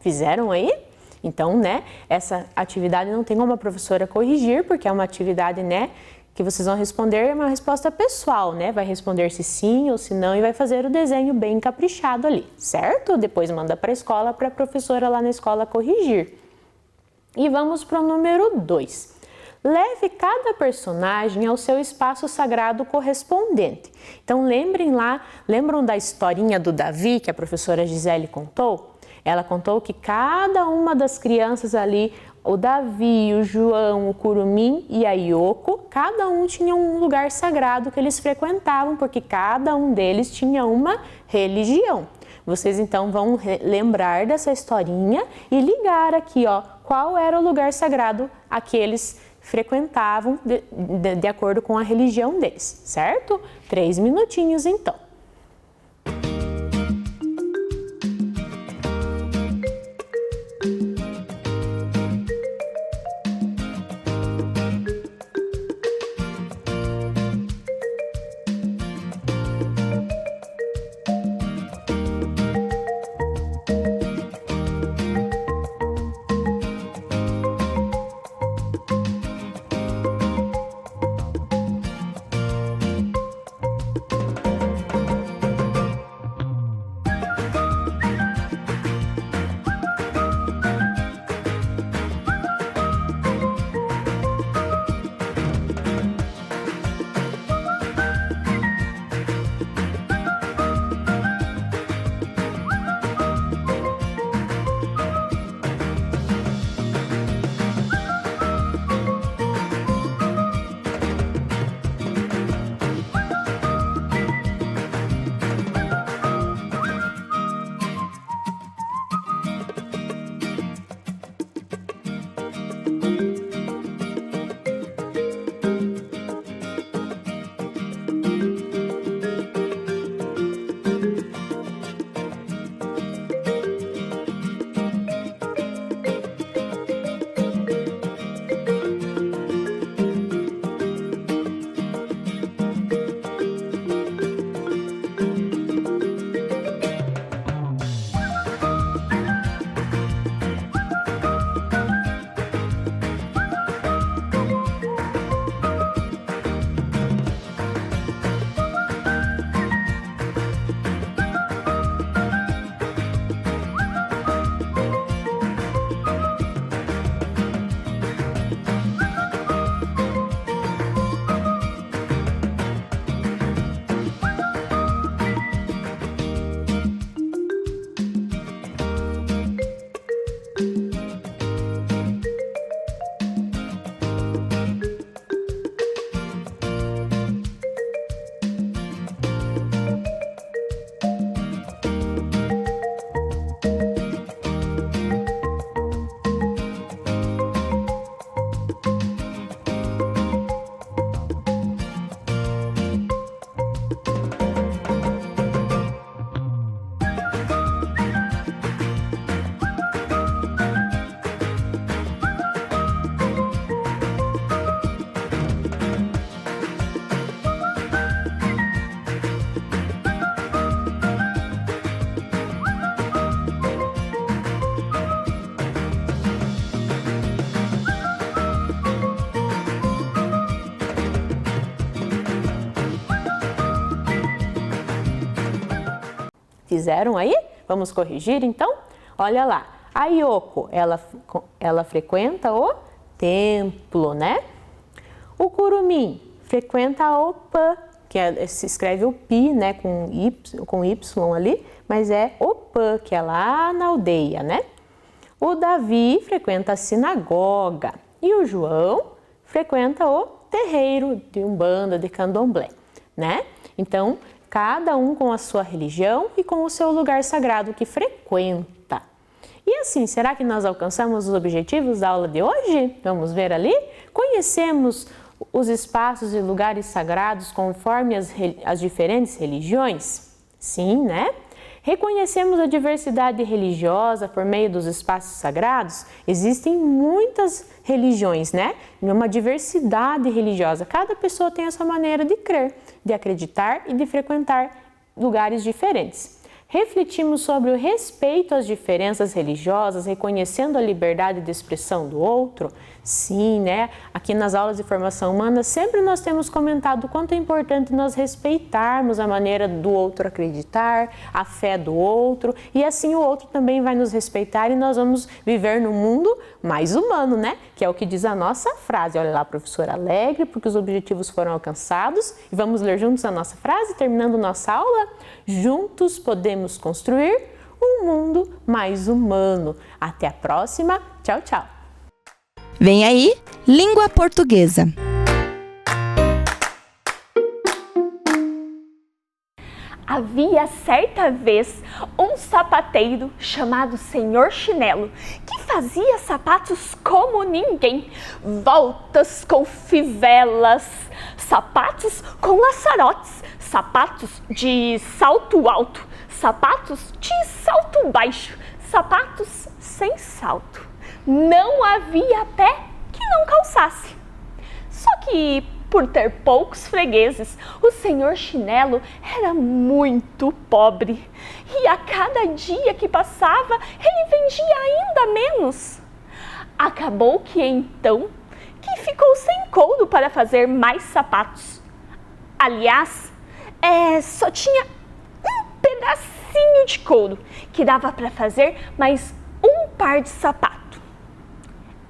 Fizeram aí? Então, né, essa atividade não tem como a professora corrigir, porque é uma atividade, né, que vocês vão responder uma resposta pessoal, né? Vai responder se sim ou se não e vai fazer o desenho bem caprichado ali, certo? Depois manda para a escola, para a professora lá na escola corrigir. E vamos para o número 2. Leve cada personagem ao seu espaço sagrado correspondente. Então lembram da historinha do Davi que a professora Gisele contou? Ela contou que cada uma das crianças ali, o Davi, o João, o Curumim e a Yoko, cada um tinha um lugar sagrado que eles frequentavam, porque cada um deles tinha uma religião. Vocês então vão lembrar dessa historinha e ligar aqui, ó, qual era o lugar sagrado a que eles frequentavam de acordo com a religião deles, certo? 3 minutinhos então. Fizeram aí? Vamos corrigir então? Olha lá, a Yoko, ela frequenta o templo, né? O Curumim frequenta o Pã, se escreve o Pi, né, com Y ali, mas é o Pã, que é lá na aldeia, né? O Davi frequenta a sinagoga e o João frequenta o terreiro de Umbanda, de Candomblé, né? Então, cada um com a sua religião e com o seu lugar sagrado que frequenta. E assim, será que nós alcançamos os objetivos da aula de hoje? Vamos ver ali? Conhecemos os espaços e lugares sagrados conforme as diferentes religiões? Sim, né? Reconhecemos a diversidade religiosa por meio dos espaços sagrados? Existem muitas religiões, né? Uma diversidade religiosa. Cada pessoa tem a sua maneira de crer, de acreditar e de frequentar lugares diferentes. Refletimos sobre o respeito às diferenças religiosas, reconhecendo a liberdade de expressão do outro? Sim, né? Aqui nas aulas de formação humana, sempre nós temos comentado o quanto é importante nós respeitarmos a maneira do outro acreditar, a fé do outro, e assim o outro também vai nos respeitar e nós vamos viver num mundo mais humano, né? Que é o que diz a nossa frase. Olha lá, professora, alegre porque os objetivos foram alcançados. E vamos ler juntos a nossa frase, terminando nossa aula? Juntos podemos construir um mundo mais humano. Até a próxima. Tchau, tchau.
Vem aí, língua portuguesa.
Havia certa vez um sapateiro chamado Senhor Chinelo, que fazia sapatos como ninguém, voltas com fivelas, sapatos com laçarotes, sapatos de salto alto, sapatos de salto baixo, sapatos sem salto. Não havia pé que não calçasse. Só que, por ter poucos fregueses, o Senhor Chinelo era muito pobre. E a cada dia que passava, ele vendia ainda menos. Acabou que então, que ficou sem couro para fazer mais sapatos. Aliás, só tinha um pedacinho de couro, que dava para fazer mais um par de sapato.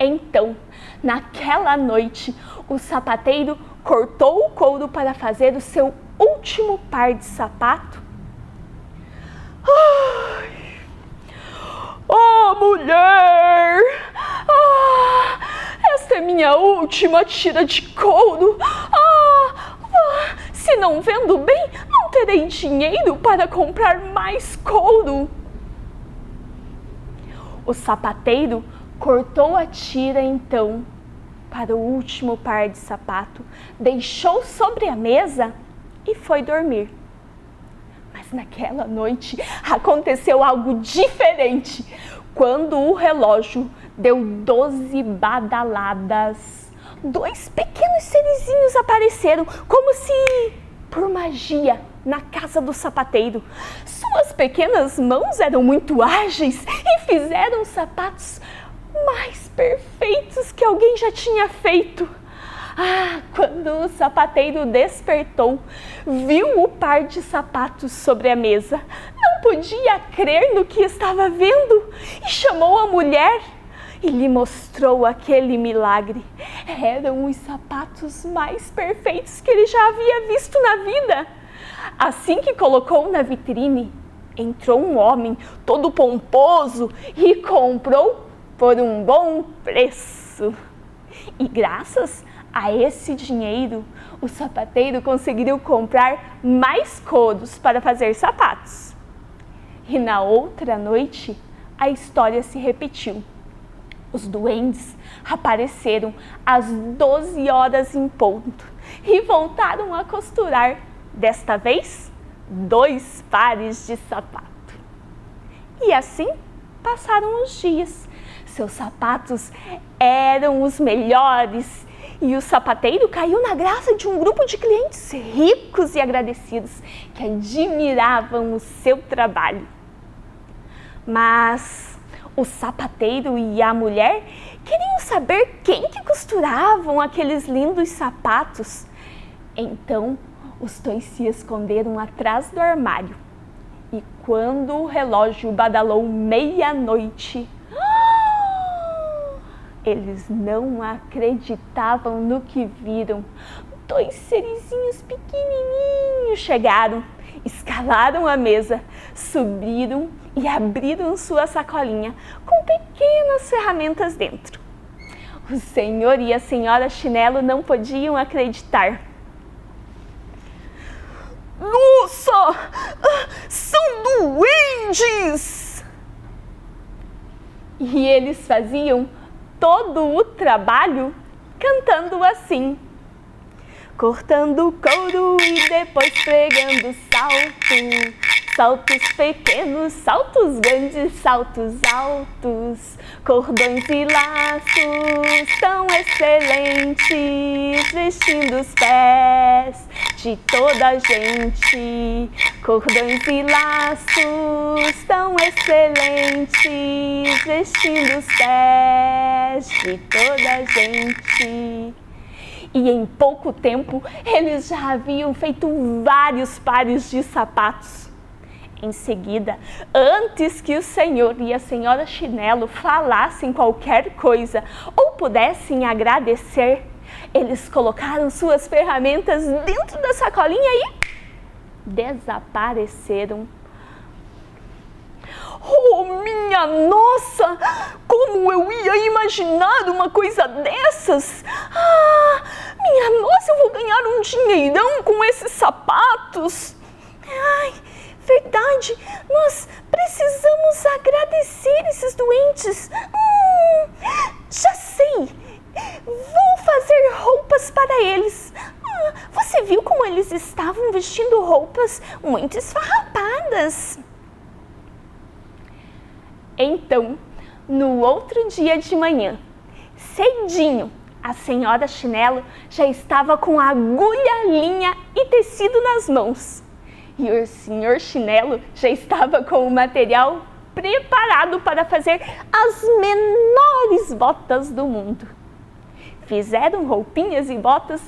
Então, naquela noite, o sapateiro cortou o couro para fazer o seu último par de sapato. Ai! Oh, mulher! Esta é minha última tira de couro. Se não vendo bem, não terei dinheiro para comprar mais couro. O sapateiro cortou a tira então para o último par de sapato, deixou sobre a mesa e foi dormir. Mas naquela noite aconteceu algo diferente. Quando o relógio deu 12 badaladas, 2 pequenos serizinhos apareceram, como se por magia, na casa do sapateiro. Suas pequenas mãos eram muito ágeis e fizeram sapatos mais perfeitos que alguém já tinha feito. Quando o sapateiro despertou, viu o par de sapatos sobre a mesa. Não podia crer no que estava vendo e chamou a mulher e lhe mostrou aquele milagre. Eram os sapatos mais perfeitos que ele já havia visto na vida. Assim que colocou na vitrine, entrou um homem todo pomposo e comprou por um bom preço. E graças a esse dinheiro, o sapateiro conseguiu comprar mais couros para fazer sapatos. E na outra noite, a história se repetiu. Os duendes apareceram às 12 horas em ponto e voltaram a costurar, desta vez, 2 pares de sapato. E assim passaram os dias. Seus sapatos eram os melhores e o sapateiro caiu na graça de um grupo de clientes ricos e agradecidos que admiravam o seu trabalho. Mas o sapateiro e a mulher queriam saber quem que costuravam aqueles lindos sapatos. Então, os 2 se esconderam atrás do armário. E quando o relógio badalou meia-noite, eles não acreditavam no que viram. 2 serizinhos pequenininhos chegaram, escalaram a mesa, subiram e abriram sua sacolinha com pequenas ferramentas dentro. O senhor e a senhora Chinelo não podiam acreditar. Nossa! São duendes! E eles faziam todo o trabalho cantando assim: cortando couro e depois pregando salto, saltos pequenos, saltos grandes, saltos altos, cordões e laços tão excelentes, vestindo os pés de toda a gente. Cordões e laços tão excelentes, vestindo os pés de toda a gente. E em pouco tempo, eles já haviam feito vários pares de sapatos. Em seguida, antes que o senhor e a senhora Chinelo falassem qualquer coisa ou pudessem agradecer, eles colocaram suas ferramentas dentro da sacolinha e desapareceram. Oh, minha nossa! Como eu ia imaginar uma coisa dessas? Ah, minha nossa, eu vou ganhar um dinheirão com esses sapatos. Ai, verdade, nós precisamos agradecer esses doentes. Já sei, vou fazer roupas para eles. Você viu como eles estavam vestindo roupas muito esfarrapadas? Então, no outro dia de manhã, cedinho, a senhora Chinelo já estava com agulha, linha e tecido nas mãos. E o senhor Chinelo já estava com o material preparado para fazer as menores botas do mundo. Fizeram roupinhas e botas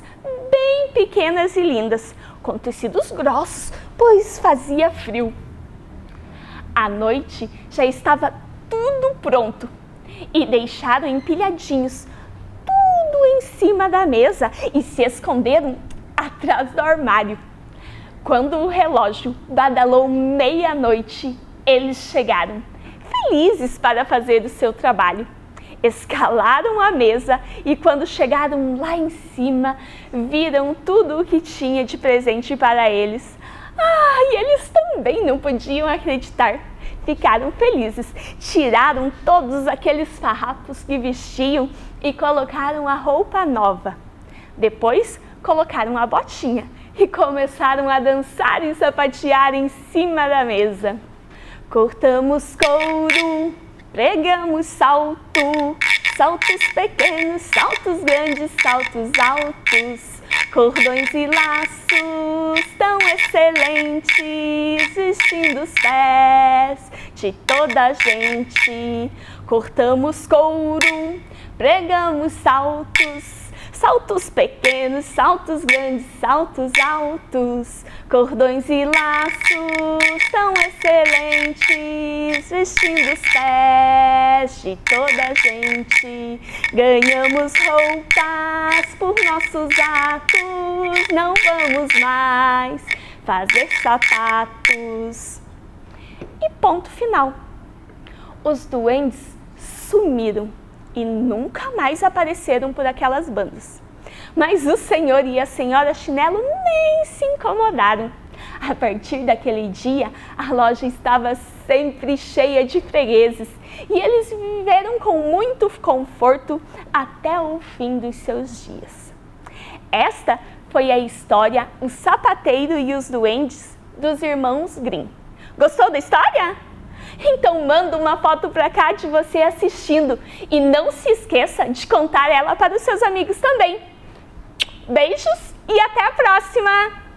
bem pequenas e lindas, com tecidos grossos, pois fazia frio. À noite já estava tudo pronto e deixaram empilhadinhos, tudo em cima da mesa e se esconderam atrás do armário. Quando o relógio badalou meia-noite, eles chegaram, felizes para fazer o seu trabalho. Escalaram a mesa e quando chegaram lá em cima, viram tudo o que tinha de presente para eles. E eles também não podiam acreditar. Ficaram felizes, tiraram todos aqueles farrapos que vestiam e colocaram a roupa nova. Depois, colocaram a botinha e começaram a dançar e sapatear em cima da mesa. Cortamos couro, pregamos salto, saltos pequenos, saltos grandes, saltos altos. Cordões e laços tão excelentes, vestindo os pés de toda a gente. Cortamos couro, pregamos saltos, saltos pequenos, saltos grandes, saltos altos. Cordões e laços tão excelentes, vestindo os pés de toda a gente. Ganhamos roupas por nossos atos, não vamos mais fazer sapatos. E ponto final. Os duendes sumiram e nunca mais apareceram por aquelas bandas. Mas o senhor e a senhora Chinelo nem se incomodaram. A partir daquele dia, a loja estava sempre cheia de fregueses e eles viveram com muito conforto até o fim dos seus dias. Esta foi a história O Sapateiro e os Duendes, dos irmãos Grimm. Gostou da história? Então manda uma foto para cá de você assistindo e não se esqueça de contar ela para os seus amigos também. Beijos e até a próxima!